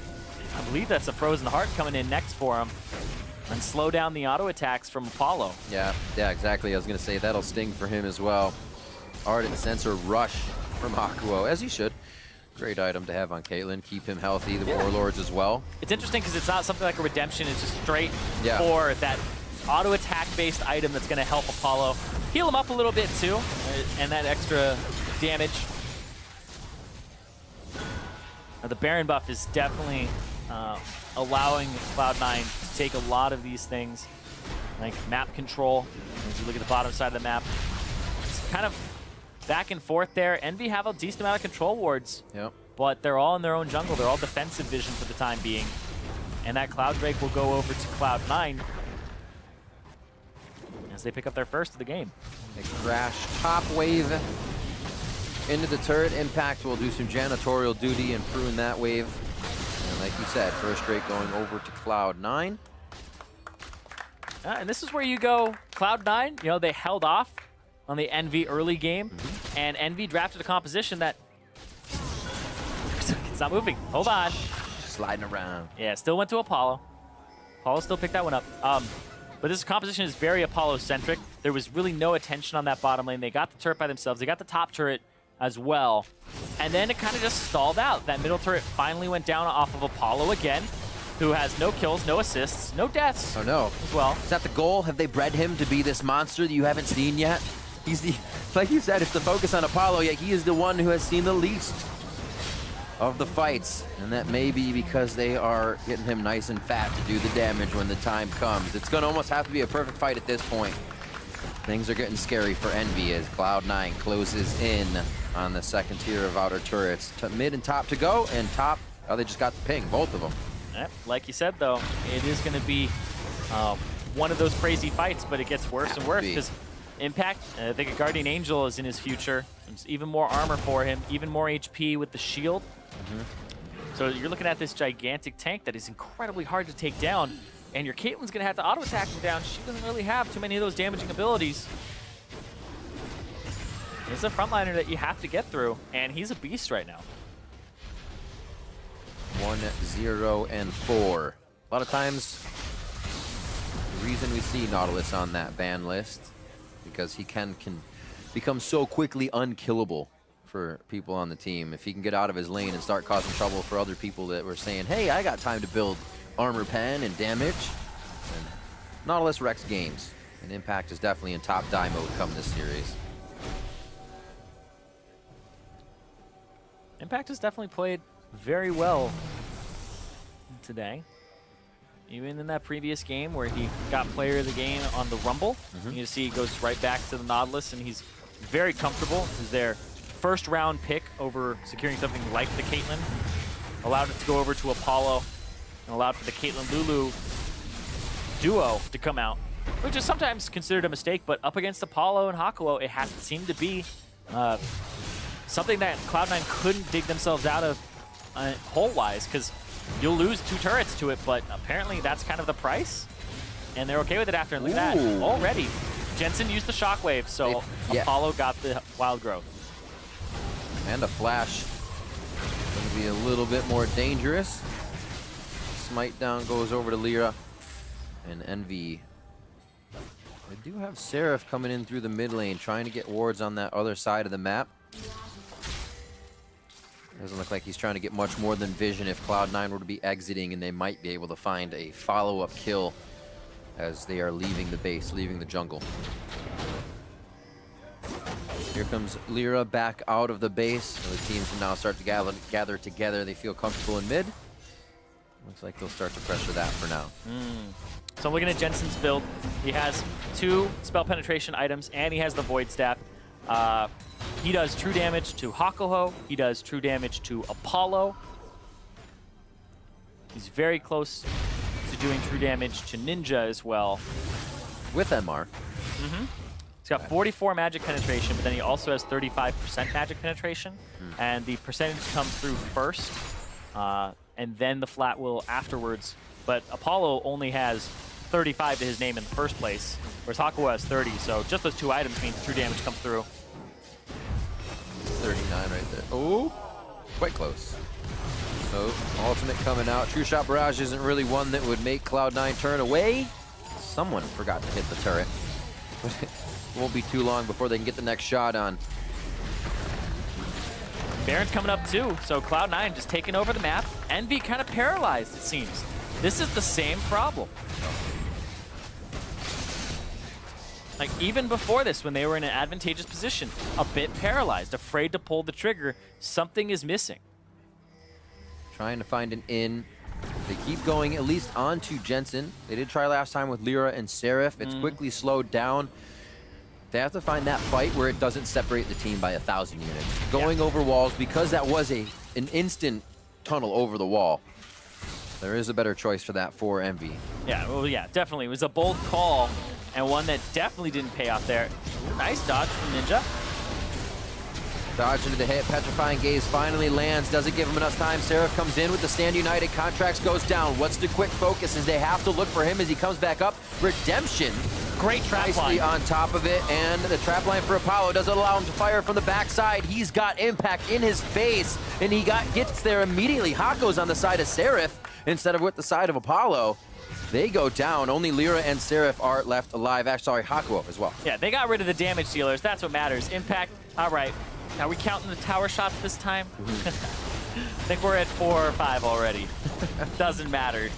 I believe that's a Frozen Heart coming in next for him, and slow down the auto attacks from Apollo. Yeah, exactly. I was going to say that'll sting for him as well. Ardent Sensor Rush from Hakuo, as he should. Great item to have on Caitlyn. Keep him healthy, the Warlords as well. It's interesting because it's not something like a Redemption, it's just straight Yeah. for that auto attack based item that's going to help Apollo heal him up a little bit too, and that extra damage. Now, the Baron buff is definitely allowing Cloud9 to take a lot of these things, like map control. As you look at the bottom side of the map, it's kind of back and forth there. Envy have a decent amount of control wards, Yep. but they're all in their own jungle. They're all defensive vision for the time being. And that Cloud Drake will go over to Cloud9 as they pick up their first of the game. They crash top wave into the turret. Impact will do some janitorial duty and prune that wave. And like you said, first Drake going over to Cloud9. And this is where you go, Cloud9, you know, they held off on the Envy early game, and Envy drafted a composition that it's not moving. Hold on. Sliding around. Yeah, still went to Apollo. Apollo still picked that one up. But this composition is very Apollo-centric. There was really no attention on that bottom lane. They got the turret by themselves. They got the top turret as well. And then it kind of just stalled out. That middle turret finally went down off of Apollo again, who has no kills, no assists, no deaths Oh no. as well. Is that the goal? Have they bred him to be this monster that you haven't seen yet? He's the, like you said, it's the focus on Apollo, yet he is the one who has seen the least of the fights. And that may be because they are getting him nice and fat to do the damage when the time comes. It's going to almost have to be a perfect fight at this point. Things are getting scary for Envy as Cloud9 closes in on the second tier of outer turrets. Mid and top to go, and top, oh, they just got the ping, both of them. Like you said, though, it is going to be one of those crazy fights, but it gets worse and worse because Impact, I think a Guardian Angel is in his future. There's even more armor for him, even more HP with the shield. So you're looking at this gigantic tank that is incredibly hard to take down, and your Caitlyn's going to have to auto-attack him down. She doesn't really have too many of those damaging abilities. He's a frontliner that you have to get through, and he's a beast right now. 1-0-4. A lot of times, the reason we see Nautilus on that ban list, because he can become so quickly unkillable for people on the team. If he can get out of his lane and start causing trouble for other people that were saying, hey, I got time to build armor pen and damage. And Nautilus wrecks games. And Impact is definitely in top die mode come this series. Impact has definitely played very well today. Even in that previous game where he got player of the game on the Rumble, you see he goes right back to the Nautilus, and he's very comfortable. This is their first round pick over securing something like the Caitlyn. Allowed it to go over to Apollo, and allowed for the Caitlyn-Lulu duo to come out, which is sometimes considered a mistake, but up against Apollo and Hakuo, it has seemed to be something that Cloud9 couldn't dig themselves out of hole-wise, because you'll lose 2 turrets to it, but apparently that's kind of the price, and they're okay with it after. And look at that, already. Jensen used the shockwave, so Apollo got the wild growth. And a flash. Going to be a little bit more dangerous. Smite down goes over to Lyra. And Envy. They do have Seraph coming in through the mid lane, trying to get wards on that other side of the map. Doesn't look like he's trying to get much more than vision if Cloud9 were to be exiting, and they might be able to find a follow-up kill as they are leaving the base, leaving the jungle. Here comes Lyra back out of the base. So the teams can now start to gather together. They feel comfortable in mid. Looks like they'll start to pressure that for now. So I'm looking at Jensen's build. He has 2 spell penetration items, and he has the Void Staff. He does true damage to Hakuho. He does true damage to Apollo. He's very close to doing true damage to Ninja as well. With MR. He's got 44 magic penetration, but then he also has 35% magic penetration. And the percentage comes through first, and then the flat will afterwards. But Apollo only has 35 to his name in the first place, whereas Hakuo has 30. So just those 2 items means true damage comes through. 39 right there. Oh, quite close. So ultimate coming out. True Shot Barrage isn't really one that would make Cloud9 turn away. Someone forgot to hit the turret. But it won't be too long before they can get the next shot on. Baron's coming up too, so Cloud9 just taking over the map. EnVy kind of paralyzed, it seems. This is the same problem. Like, even before this, when they were in an advantageous position, a bit paralyzed, afraid to pull the trigger, something is missing. Trying to find an in. They keep going at least onto Jensen. They did try last time with Lyra and Seraph. It's quickly slowed down. They have to find that fight where it doesn't separate the team by 1,000 units. Going over walls, because that was an instant tunnel over the wall. There is a better choice for that for EnVy. Yeah, well, yeah, definitely. It was a bold call, and one that definitely didn't pay off there. Nice dodge from Ninja. Dodge into the hit, Petrifying Gaze finally lands, doesn't give him enough time. Seraph comes in with the Stand United, Contracts goes down. What's the quick focus as they have to look for him as he comes back up? Redemption. Great trap Nicely line. on top of it, and the trap line for Apollo doesn't allow him to fire from the backside. He's got impact in his face, and he gets there immediately. Hako's on the side of Seraph instead of with the side of Apollo. They go down. Only Lyra and Seraph are left alive. Actually, sorry, Hakuo as well. Yeah, they got rid of the damage dealers. That's what matters. Impact, all right. Are we counting the tower shots this time? I think we're at 4 or 5 already. Doesn't matter.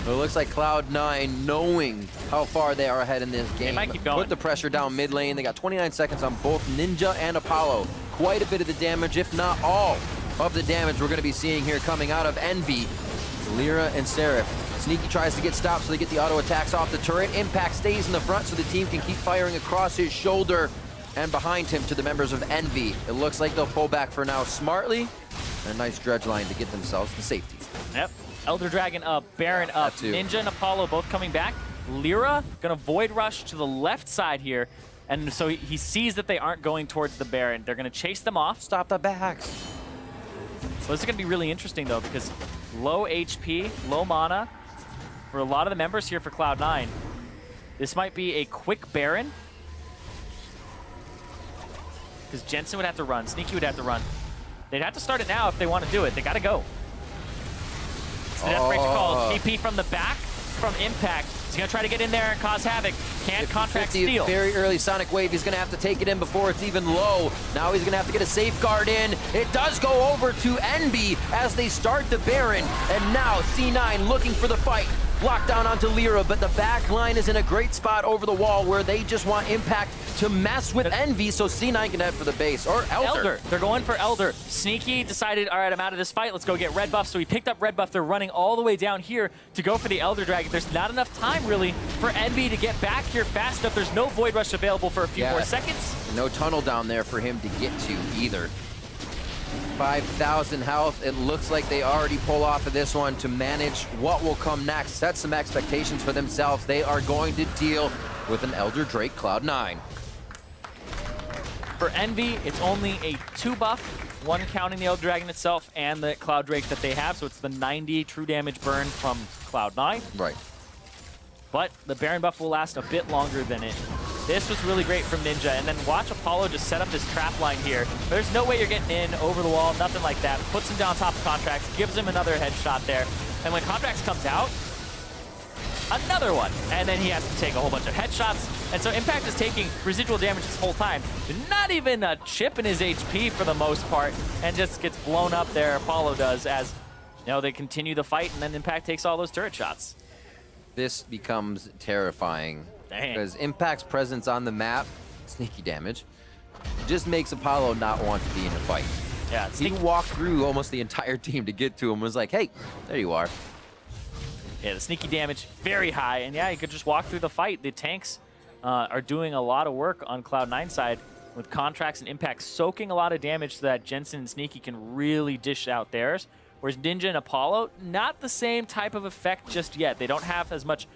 Well, it looks like Cloud9, knowing how far they are ahead in this game, might keep going. put the pressure down mid lane. They got 29 seconds on both Ninja and Apollo. Quite a bit of the damage, if not all of the damage we're going to be seeing here coming out of EnVy. Lyra and Seraph. Sneaky tries to get stopped so they get the auto attacks off the turret. Impact stays in the front so the team can keep firing across his shoulder and behind him to the members of EnVy. It looks like they'll pull back for now smartly. And a nice dredge line to get themselves the safety. Yep. Elder Dragon up, Baron up, Ninja and Apollo both coming back. Lyra gonna Void Rush to the left side here. And so he sees that they aren't going towards the Baron. They're gonna chase them off. Stop the backs. So this is gonna be really interesting though, because low HP, low mana for a lot of the members here for Cloud9. This might be a quick Baron. Because Jensen would have to run, Sneaky would have to run. They'd have to start it now if they want to do it. They gotta go. So the desperation call, TP from the back, from Impact. He's gonna try to get in there and cause havoc. Can't Contract steal. Very early Sonic Wave. He's gonna have to take it in before it's even low. Now he's gonna have to get a safeguard in. It does go over to EnVy as they start the Baron. And now C9 looking for the fight. Blocked down onto Lyra, but the back line is in a great spot over the wall where they just want Impact to mess with EnVy so C9 can head for the base. Or Elder. They're going for Elder. Sneaky decided, all right, I'm out of this fight. Let's go get red buff. So he picked up red buff. They're running all the way down here to go for the Elder Dragon. There's not enough time, really, for EnVy to get back here fast enough. There's no Void Rush available for a few more seconds. No tunnel down there for him to get to either. 5,000 health. It looks like they already pull off of this one to manage what will come next. Set some expectations for themselves. They are going to deal with an Elder Drake Cloud9. For EnVy, it's only a 2 buff, 1 counting the Elder Dragon itself and the Cloud Drake that they have, so it's the 90 true damage burn from Cloud9. Right. But the Baron buff will last a bit longer than it. This was really great from Ninja, and then watch Apollo just set up this trap line here. There's no way you're getting in over the wall, nothing like that. Puts him down top of Contracts, gives him another headshot there. And when Contracts comes out, another one. And then he has to take a whole bunch of headshots. And so Impact is taking residual damage this whole time. Not even a chip in his HP for the most part, and just gets blown up there, Apollo does, as you know, they continue the fight, and then Impact takes all those turret shots. This becomes terrifying. Because Impact's presence on the map, sneaky damage, just makes Apollo not want to be in a fight. Yeah, he walked through almost the entire team to get to him, was like, hey, there you are. Yeah, the sneaky damage, very high. And yeah, you could just walk through the fight. The tanks are doing a lot of work on Cloud9 side with Contracts and Impact soaking a lot of damage so that Jensen and Sneaky can really dish out theirs. Whereas Ninja and Apollo, not the same type of effect just yet. They don't have as much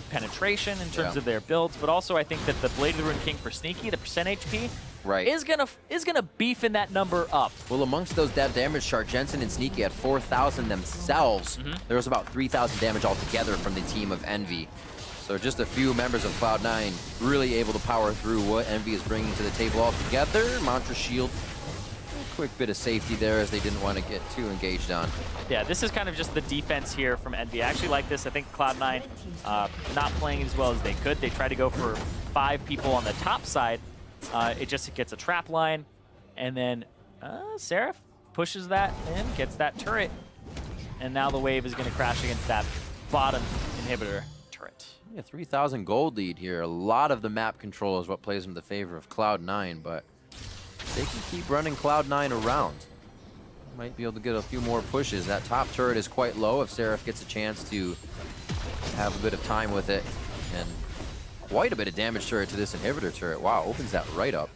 penetration in terms of their builds, but also I think that the Blade of the Ruined King for Sneaky, the percent HP, is gonna beef in that number up. Well, amongst those dead damage chart, Jensen and Sneaky had 4,000 themselves. There was about 3,000 damage altogether from the team of Envy. So just a few members of Cloud9 really able to power through what Envy is bringing to the table altogether. Mantra Shield, a quick bit of safety there as they didn't want to get too engaged on. Yeah, this is kind of just the defense here from Envy. I actually like this. I think Cloud9 not playing as well as they could. They try to go for 5 people on the top side. It gets a trap line, and then Seraph pushes that in, gets that turret, and now the wave is going to crash against that bottom inhibitor turret. Yeah, 3,000 gold lead here. A lot of the map control is what plays in the favor of Cloud9, but they can keep running Cloud9 around. Might be able to get a few more pushes. That top turret is quite low if Seraph gets a chance to have a bit of time with it, and quite a bit of damage to this inhibitor turret. Wow, opens that right up.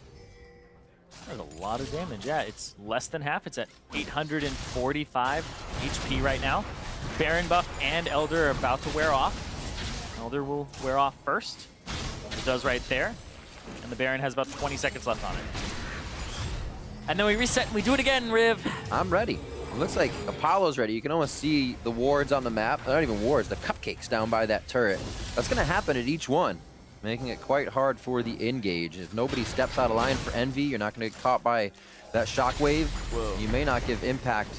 There's a lot of damage. Yeah, it's less than half. It's at 845 HP right now. Baron buff and Elder are about to wear off. Elder will wear off first. It does right there. And the Baron has about 20 seconds left on it. And then we reset and we do it again, Riv. I'm ready. It looks like Apollo's ready. You can almost see the wards on the map. They're not even wards, the cupcakes down by that turret. That's going to happen at each one, making it quite hard for the engage. If nobody steps out of line for Envy, you're not going to get caught by that shockwave. Whoa. You may not give Impact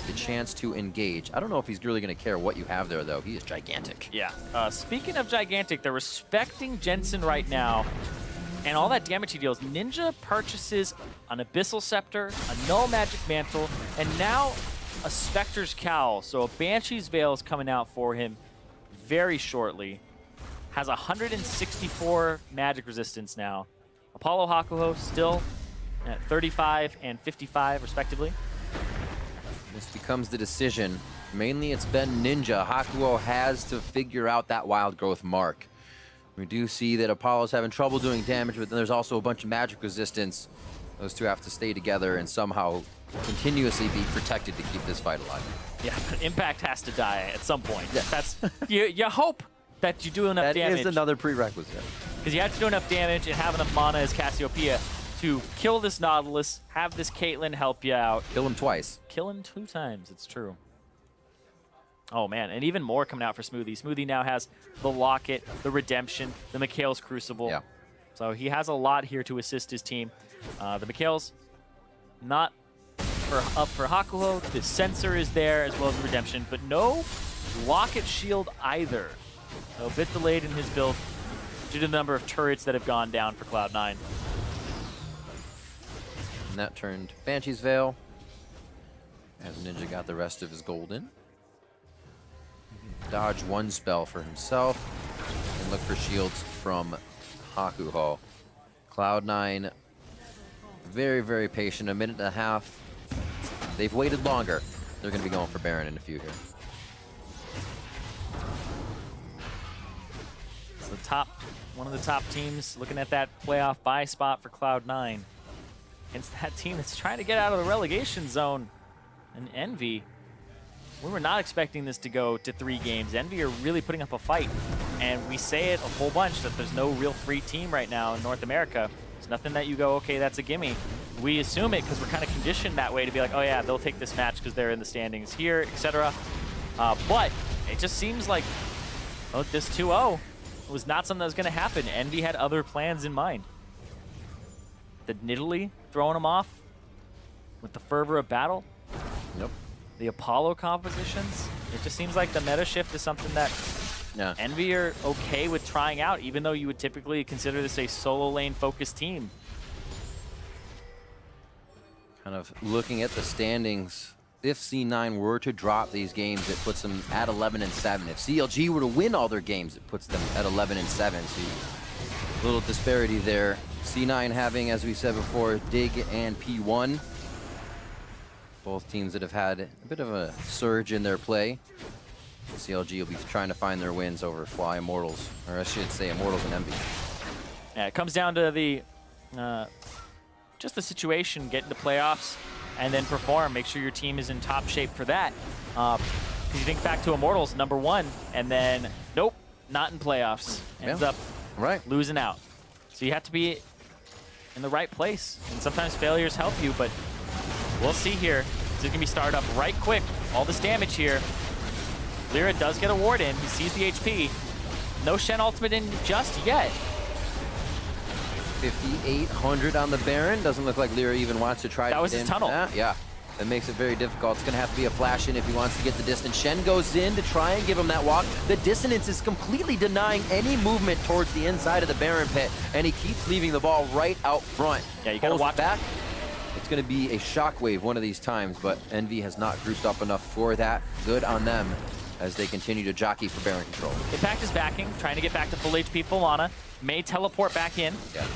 the chance to engage. I don't know if he's really going to care what you have there, though. He is gigantic. Yeah. Speaking of gigantic, they're respecting Jensen right now, and all that damage he deals. Ninja purchases an Abyssal Scepter, a Null Magic Mantle, and now a Spectre's Cowl. So a Banshee's Veil is coming out for him very shortly. Has 164 magic resistance now. Apollo Hakuho still at 35 and 55 respectively. This becomes the decision. Mainly it's been Ninja. Hakuho has to figure out that wild growth mark. We do see that Apollo's having trouble doing damage, but then there's also a bunch of magic resistance. Those two have to stay together and somehow continuously be protected to keep this fight alive. Yeah, but Impact has to die at some point. Yeah. That's you hope that you do enough damage. That is another prerequisite. Because you have to do enough damage and have enough mana as Cassiopeia to kill this Nautilus, have this Caitlyn help you out. Kill him twice. Kill him 2 times, it's true. Oh man, and even more coming out for Smoothie. Smoothie now has the Locket, the Redemption, the Mikhail's Crucible. Yeah. So he has a lot here to assist his team. The Mikhail's not up for Hakuho. The Sensor is there as well as the Redemption, but no Locket Shield either. So a bit delayed in his build due to the number of turrets that have gone down for Cloud9. And that turned Banshee's Veil as Ninja got the rest of his gold in. Dodge 1 spell for himself and look for shields from Hakuho. Cloud9 very, very patient. A minute and a half. They've waited longer. They're going to be going for Baron in a few here. So one of the top teams looking at that playoff bye spot for Cloud9. Against that team that's trying to get out of the relegation zone. And Envy, we were not expecting this to go to 3 games. Envy are really putting up a fight. And we say it a whole bunch that there's no real free team right now in North America. It's nothing that you go, okay, that's a gimme. We assume it because we're kind of conditioned that way to be like, oh yeah, they'll take this match because they're in the standings here, etc. But it just seems like this 2-0 was not something that was going to happen. Envy had other plans in mind. The Nidalee throwing them off with the fervor of battle. Nope. The Apollo compositions. It just seems like the meta shift is something that Envy are okay with trying out, even though you would typically consider this a solo lane focused team. Kind of looking at the standings, if C9 were to drop these games, it puts them at 11-7. If CLG were to win all their games, it puts them at 11-7. So a little disparity there. C9 having, as we said before, Dig and P1. Both teams that have had a bit of a surge in their play. CLG will be trying to find their wins over Fly Immortals, or I should say Immortals and Envy. Yeah, it comes down to the just the situation, get into playoffs, and then perform. Make sure your team is in top shape for that. You think back to Immortals, #1, and then nope, not in playoffs. Ends up right. losing out. So you have to be in the right place. And sometimes failures help you, but we'll see here. This is going to be started up right quick. All this damage here. Lyra does get a ward in. He sees the HP. No Shen ultimate in just yet. 5,800 on the Baron. Doesn't look like Lyra even wants to try That was get his in tunnel. that. Yeah, that makes it very difficult. It's going to have to be a flash in if he wants to get the distance. Shen goes in to try and give him that walk. The dissonance is completely denying any movement towards the inside of the Baron pit, and he keeps leaving the ball right out front. Yeah, you got to watch back. It's going to be a shockwave one of these times, but Envy has not grouped up enough for that. Good on them as they continue to jockey for Baron control. Impact is backing, trying to get back to full HP full mana. May teleport back in. Yeah.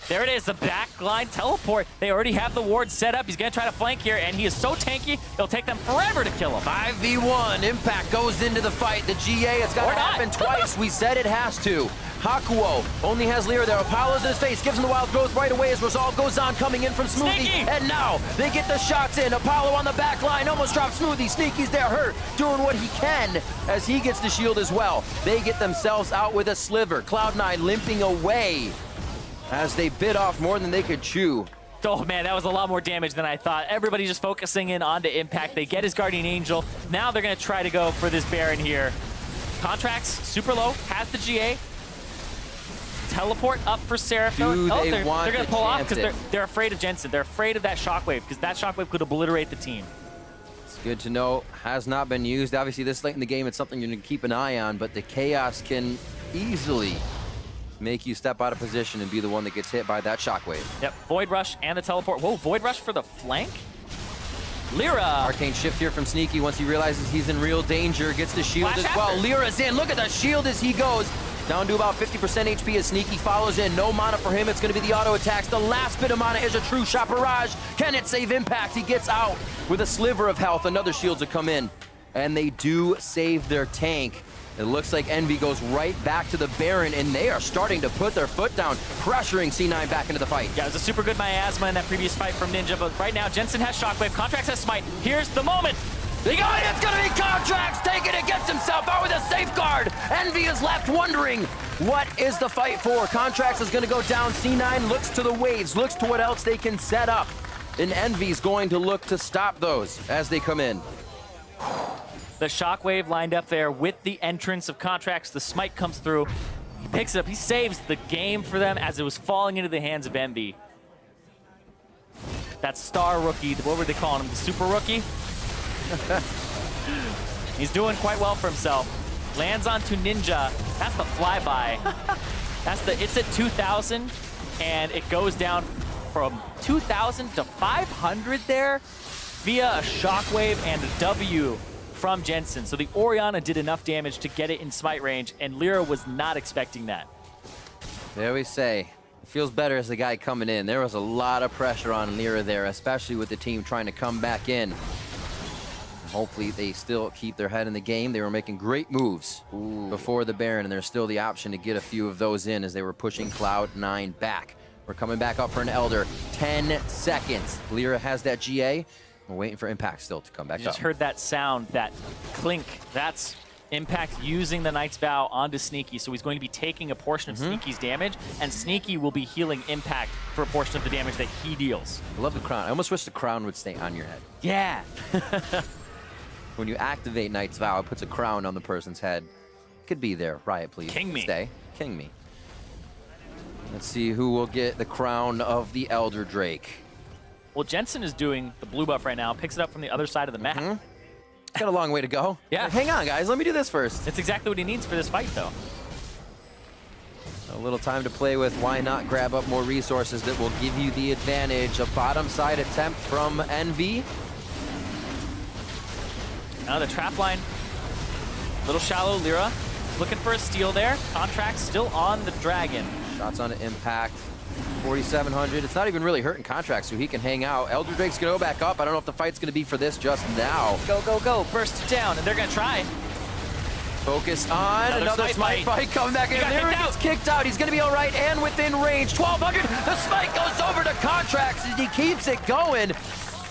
There it is, the backline teleport. They already have the ward set up. He's going to try to flank here, and he is so tanky, it'll take them forever to kill him. 5v1, Impact goes into the fight. The GA, it's got to happen twice. We said it has to. Hakuo only has Lyra there. Apollo's in his face, gives him the wild growth right away as Rosal goes on, coming in from Smoothie. Sneaky! And now they get the shots in. Apollo on the back line, almost drops Smoothie. Sneaky's there, hurt, doing what he can as he gets the shield as well. They get themselves out with a sliver. Cloud9 limping away as they bit off more than they could chew. Oh man, that was a lot more damage than I thought. Everybody just focusing in onto Impact. They get his Guardian Angel. Now they're going to try to go for this Baron here. Contracts super low, has the GA. Teleport up for Seraph. Do they they're want going to to pull off because chance they're afraid of Jensen. They're afraid of that shockwave because that shockwave could obliterate the team. It's good to know. Has not been used. Obviously, this late in the game, it's something you're going to keep an eye on, but the Chaos can easily make you step out of position and be the one that gets hit by that shockwave. Yep, Void Rush and the teleport. Whoa, Void Rush for the flank? Lyra! Arcane shift here from Sneaky once he realizes he's in real danger. Gets the shield Flash as well. after. Lyra's in. Look at the shield as he goes. Down to about 50% HP as Sneaky follows in. No mana for him. It's going to be the auto attacks. The last bit of mana is a true shot barrage. Can it save Impact? He gets out with a sliver of health. Another shield to come in. And they do save their tank. It looks like Envy goes right back to the Baron, and they are starting to put their foot down, pressuring C9 back into the fight. Yeah, it was a super good miasma in that previous fight from Ninja, but right now Jensen has Shockwave, Contracts has Smite. Here's the moment. They go, and it's gonna be Contracts taking it against himself out with a safeguard. Envy is left wondering, what is the fight for? Contracts is gonna go down. C9 looks to the waves, looks to what else they can set up. And Envy's going to look to stop those as they come in. The Shockwave lined up there with the entrance of Contracts. The Smite comes through. He picks it up. He saves the game for them as it was falling into the hands of Envy. That star rookie, what were they calling him? The super rookie? He's doing quite well for himself. Lands onto Ninja. That's the flyby. It's at 2,000, and it goes down from 2,000 to 500 there via a Shockwave and a W from Jensen. So the Orianna did enough damage to get it in smite range, and Lyra was not expecting that. There we say, it feels better as the guy coming in. There was a lot of pressure on Lyra there, especially with the team trying to come back in. Hopefully they still keep their head in the game. They were making great moves before the Baron, and there's still the option to get a few of those in as they were pushing Cloud9 back. We're coming back up for an Elder. 10 seconds. Lyra has that GA. We're waiting for Impact still to come back up. You just heard that sound, that clink. That's Impact using the Knight's Vow onto Sneaky. So he's going to be taking a portion of Sneaky's damage, and Sneaky will be healing Impact for a portion of the damage that he deals. I love the crown. I almost wish the crown would stay on your head. Yeah. When you activate Knight's Vow, it puts a crown on the person's head. It could be there. Riot, please. King me. Stay. King me. Let's see who will get the crown of the Elder Drake. Well, Jensen is doing the blue buff right now, picks it up from the other side of the map. Got a long way to go. Yeah. Like, hang on, guys. Let me do this first. It's exactly what he needs for this fight, though. A little time to play with. Why not grab up more resources that will give you the advantage? A bottom side attempt from Envy. Now the trap line, a little shallow. Lyra looking for a steal there. Contract still on the Dragon. Shots on Impact. 4,700. It's not even really hurting Contract, so he can hang out. Elder Drake's gonna go back up. I don't know if the fight's gonna be for this just now. Go, go, go. Burst it down, and they're going to try. Focus on another smite fight coming back in. Lyra gets kicked out. He's gonna be all right and within range. 1,200. The smite goes over to Contracts and he keeps it going.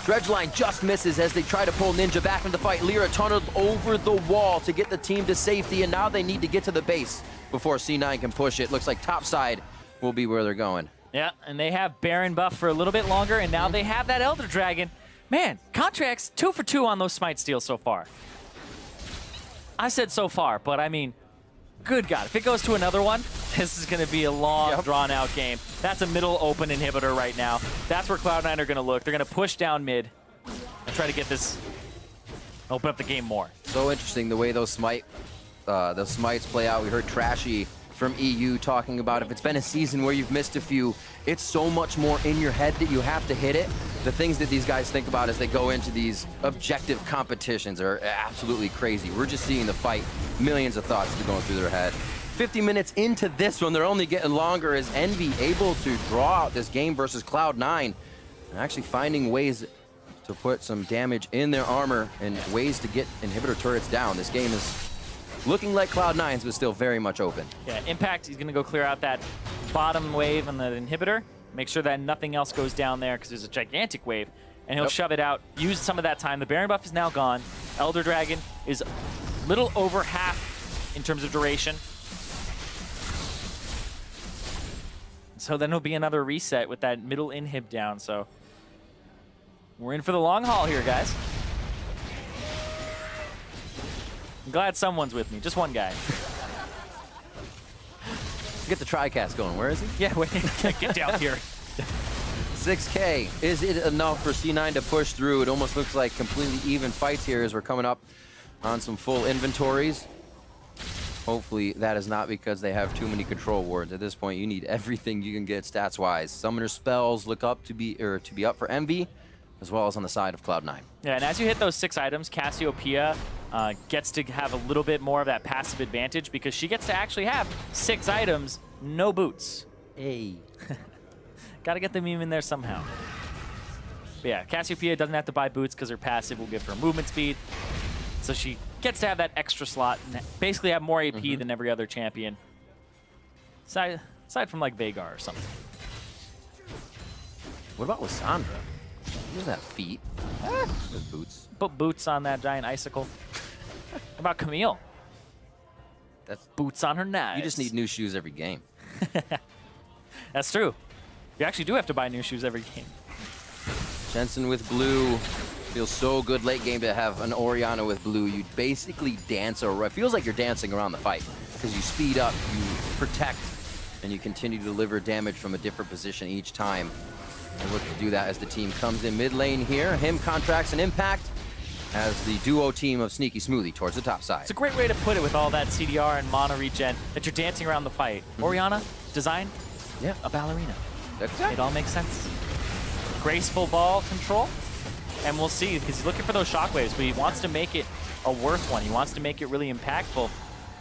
Dredgeline just misses as they try to pull Ninja back into the fight. Lyra tunneled over the wall to get the team to safety, and now they need to get to the base. before C9 can push it. Looks like top side will be where they're going. Yeah, and they have Baron buff for a little bit longer, and now they have that Elder Dragon. Man, Contracts 2 for 2 on those Smite steals so far. I said so far, but I mean, good God. If it goes to another one, this is going to be a long, drawn-out game. That's a middle open inhibitor right now. That's where Cloud9 are going to look. They're going to push down mid and try to get this, open up the game more. So interesting the way those smites play out. We heard Trashy from EU talking about if it's been a season where you've missed a few, it's so much more in your head that you have to hit it. The things that these guys think about as they go into these objective competitions are absolutely crazy. We're just seeing the fight, millions of thoughts that are going through their head. 50 minutes into this one, they're only getting longer. Is Envy able to draw out this game versus Cloud9 and actually finding ways to put some damage in their armor and ways to get inhibitor turrets down? This game is looking like Cloud9's, but still very much open. Yeah, Impact, he's going to go clear out that bottom wave on the inhibitor. Make sure that nothing else goes down there because there's a gigantic wave. And he'll shove it out, use some of that time. The Baron buff is now gone. Elder Dragon is a little over half in terms of duration. So then it'll be another reset with that middle inhib down. So we're in for the long haul here, guys. I'm glad someone's with me. Just one guy. Get the TriCast going. Where is he? Yeah, wait. Get down here. 6K. Is it enough for C9 to push through? It almost looks like completely even fights here as we're coming up on some full inventories. Hopefully that is not because they have too many control wards. At this point, you need everything you can get stats-wise. Summoner spells look up to be up for Envy, as well as on the side of Cloud9. Yeah, and as you hit those 6 items, Cassiopeia gets to have a little bit more of that passive advantage because she gets to actually have 6 items, no boots. Hey. Got to get them even there somehow. But yeah, Cassiopeia doesn't have to buy boots because her passive will give her movement speed. So she gets to have that extra slot and basically have more AP than every other champion. Aside from like Veigar or something. What about Lissandra? She doesn't have feet. With boots. Put boots on that giant icicle. What about Camille? That's boots on her knives. You just need new shoes every game. That's true. You actually do have to buy new shoes every game. Jensen with blue. Feels so good late game to have an Orianna with blue. You basically dance around. It feels like you're dancing around the fight because you speed up, you protect, and you continue to deliver damage from a different position each time. And look to do that as the team comes in mid lane here. Him, Contracts, and Impact as the duo team of Sneaky Smoothie towards the top side. It's a great way to put it with all that CDR and mana regen that you're dancing around the fight. Orianna, design, a ballerina. It all makes sense. Graceful ball control. And we'll see, because he's looking for those shockwaves, but he wants to make it a worth one. He wants to make it really impactful.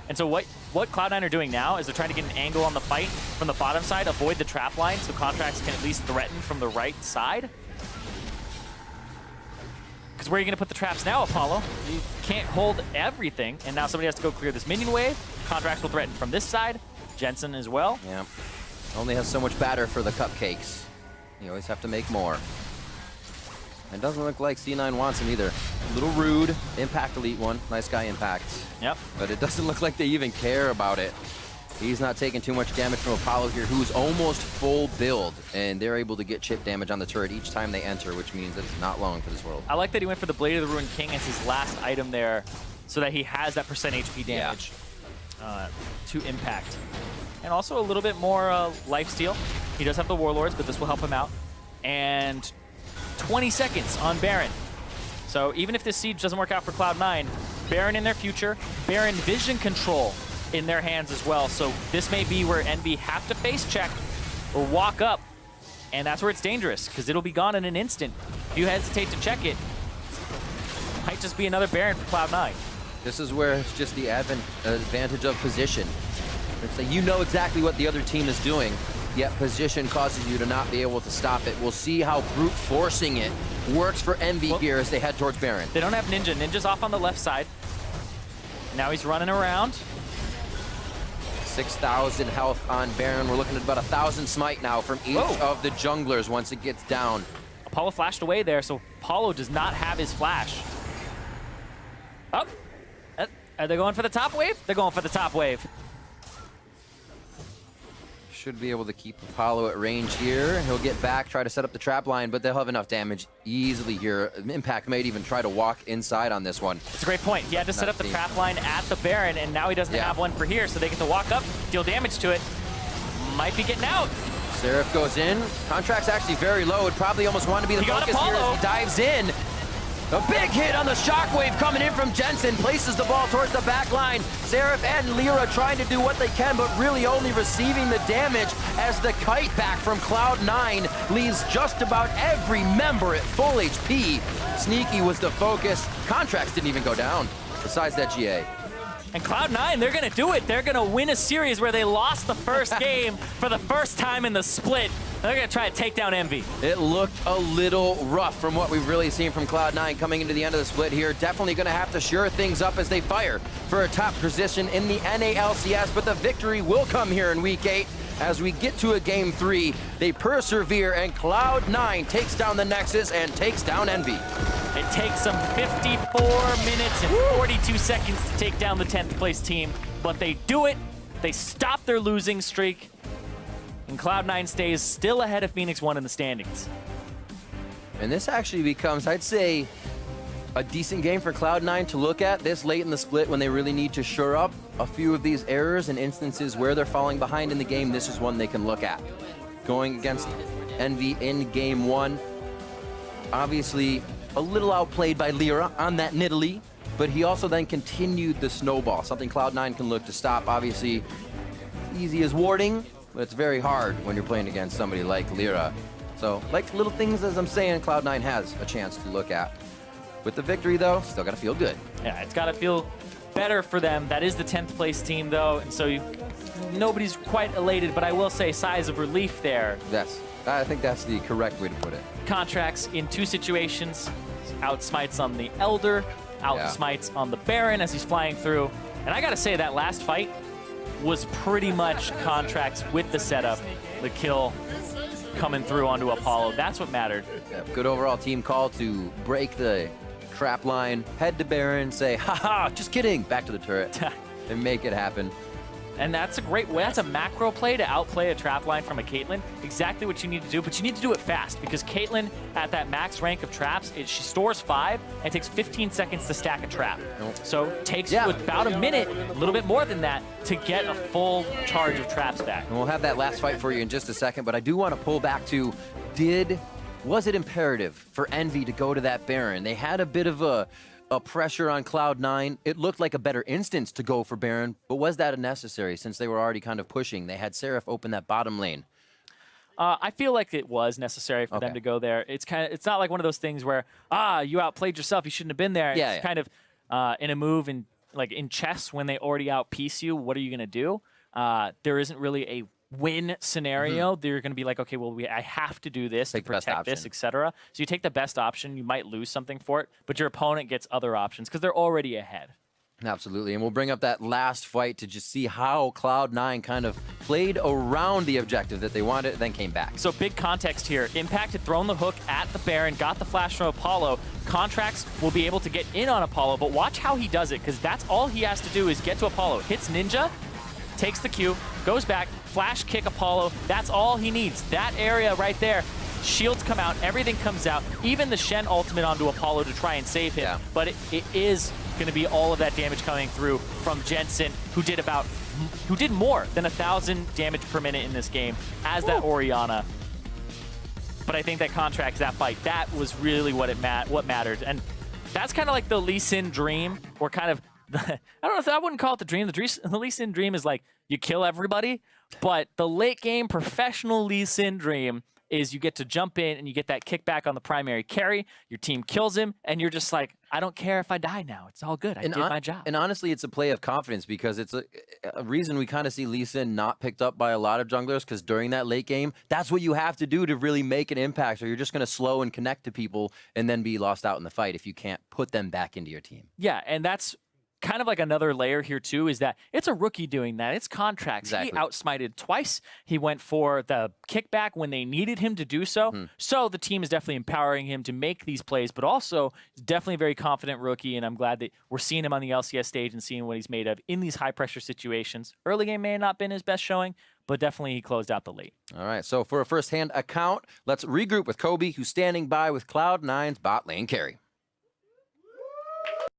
And so what Cloud9 are doing now is they're trying to get an angle on the fight from the bottom side, avoid the trap line, so Contracts can at least threaten from the right side. Because where are you going to put the traps now, Apollo? You can't hold everything, and now somebody has to go clear this minion wave. Contracts will threaten from this side. Jensen as well. Yeah. Only has so much batter for the cupcakes. You always have to make more. It doesn't look like C9 wants him either. A little rude. Impact Elite one. Nice guy, Impact. Yep. But it doesn't look like they even care about it. He's not taking too much damage from Apollo here, who's almost full build. And they're able to get chip damage on the turret each time they enter, which means that it's not long for this world. I like that he went for the Blade of the Ruined King as his last item there so that he has that % HP damage to Impact. And also a little bit more lifesteal. He does have the Warlords, but this will help him out. And 20 seconds on Baron. So even if this siege doesn't work out for Cloud9, Baron in their future, Baron vision control in their hands as well. So this may be where Envy have to face check or walk up, and that's where it's dangerous because it'll be gone in an instant. If you hesitate to check it, might just be another Baron for Cloud9. This is where it's just the advantage of position. It's like you know exactly what the other team is doing, yet position causes you to not be able to stop it. We'll see how brute forcing it works for Envy here as they head towards Baron. They don't have Ninja. Ninja's off on the left side. Now he's running around. 6,000 health on Baron. We're looking at about 1,000 smite now from each of the junglers once it gets down. Apollo flashed away there, so Apollo does not have his flash. Oh, are they going for the top wave? They're going for the top wave. should be able to keep Apollo at range here. He'll get back, try to set up the trap line, but they'll have enough damage easily here. Impact might even try to walk inside on this one. It's a great point. He had to set up the trap line at the Baron, and now he doesn't have one for here, so they get to walk up, deal damage to it. Might be getting out. Seraph goes in. Contract's actually very low. Would probably almost want to be the focus here as he dives in. A big hit on the shockwave coming in from Jensen. Places the ball towards the back line. Seraph and Lyra trying to do what they can, but really only receiving the damage as the kite back from Cloud9 leaves just about every member at full HP. Sneaky was the focus. Contracts didn't even go down, besides that GA. And Cloud9, they're going to do it. They're going to win a series where they lost the first game for the first time in the split. They're going to try to take down Envy. It looked a little rough from what we've really seen from Cloud9 coming into the end of the split here. Definitely going to have to shore things up as they fight for a top position in the NA/LCS, but the victory will come here in Week 8. As we get to a Game 3, they persevere, and Cloud9 takes down the Nexus and takes down Envy. It takes them 54 minutes and 42 seconds to take down the 10th place team, but they do it. They stop their losing streak, and Cloud9 stays still ahead of Phoenix 1 in the standings. And this actually becomes, I'd say, a decent game for Cloud9 to look at this late in the split when they really need to shore up a few of these errors and instances where they're falling behind in the game. This is one they can look at. Going against Envy in Game 1, obviously a little outplayed by Lyra on that Nidalee, but he also then continued the snowball, something Cloud9 can look to stop. Obviously, easy as warding, but it's very hard when you're playing against somebody like Lyra. So, like little things, as I'm saying, Cloud9 has a chance to look at. With the victory, though, still got to feel good. Yeah, it's got to feel better for them. That is the 10th place team, though, and so nobody's quite elated, but I will say sighs of relief there. Yes, I think that's the correct way to put it. Contracts in 2 situations, outsmites on the Elder, outsmites on the Baron as he's flying through. And I got to say, that last fight was pretty much Contracts with the setup, the kill coming through onto Apollo. That's what mattered. Yeah, good overall team call to break the trap line, head to Baron, say, haha, just kidding, back to the turret, and make it happen. And that's a great way. That's a macro play to outplay a trap line from a Caitlyn. Exactly what you need to do, but you need to do it fast because Caitlyn, at that max rank of traps, she stores 5 and it takes 15 seconds to stack a trap. So it takes you about a minute, a little bit more than that, to get a full charge of traps back. And we'll have that last fight for you in just a second, but I do want to pull back to, was it imperative for Envy to go to that Baron? They had a bit of a pressure on Cloud9. It looked like a better instance to go for Baron, but was that necessary since they were already kind of pushing? They had Seraph open that bottom lane. I feel like it was necessary for them to go there. It's not like one of those things where, you outplayed yourself, you shouldn't have been there. It's kind of in a move like in chess when they already outpiece you, what are you going to do? There isn't really a win scenario. They're going to be like, okay, well, I have to do this to protect this, etc. So you take the best option. You might lose something for it, but your opponent gets other options because they're already ahead. Absolutely, and we'll bring up that last fight to just see how Cloud9 kind of played around the objective that they wanted, then came back. So big context here. Impact had thrown the hook at the Baron, got the flash from Apollo. Contracts will be able to get in on Apollo, but watch how he does it, because that's all he has to do is get to Apollo. Hits Ninja, takes the Q, goes back, flash kick Apollo. That's all he needs. That area right there. Shields come out, everything comes out, even the Shen ultimate onto Apollo to try and save him. But it is going to be all of that damage coming through from Jensen, who did more than 1,000 damage per minute in this game as that Orianna. But I think that Contracts, that fight, that was really what mattered. And that's kind of like the Lee Sin dream, or kind of, I don't know if I wouldn't call it the dream. The Lee Sin dream is like, you kill everybody. But the late game professional Lee Sin dream is you get to jump in and you get that kickback on the primary carry, your team kills him, and you're just like, I don't care if I die now. It's all good. I did my job. And honestly, it's a play of confidence because it's a reason we kind of see Lee Sin not picked up by a lot of junglers, because during that late game, that's what you have to do to really make an impact, or you're just going to slow and connect to people and then be lost out in the fight if you can't put them back into your team. Yeah, and that's kind of like another layer here too, is that it's a rookie doing that. It's Contracts. Exactly. He outsmited twice. He went for the kickback when they needed him to do so. So the team is definitely empowering him to make these plays, but also definitely a very confident rookie, and I'm glad that we're seeing him on the LCS stage and seeing what he's made of in these high pressure situations. Early game may have not been his best showing, but definitely he closed out the late. All right, so for a first-hand account, let's regroup with Kobe, who's standing by with Cloud9's bot lane carry.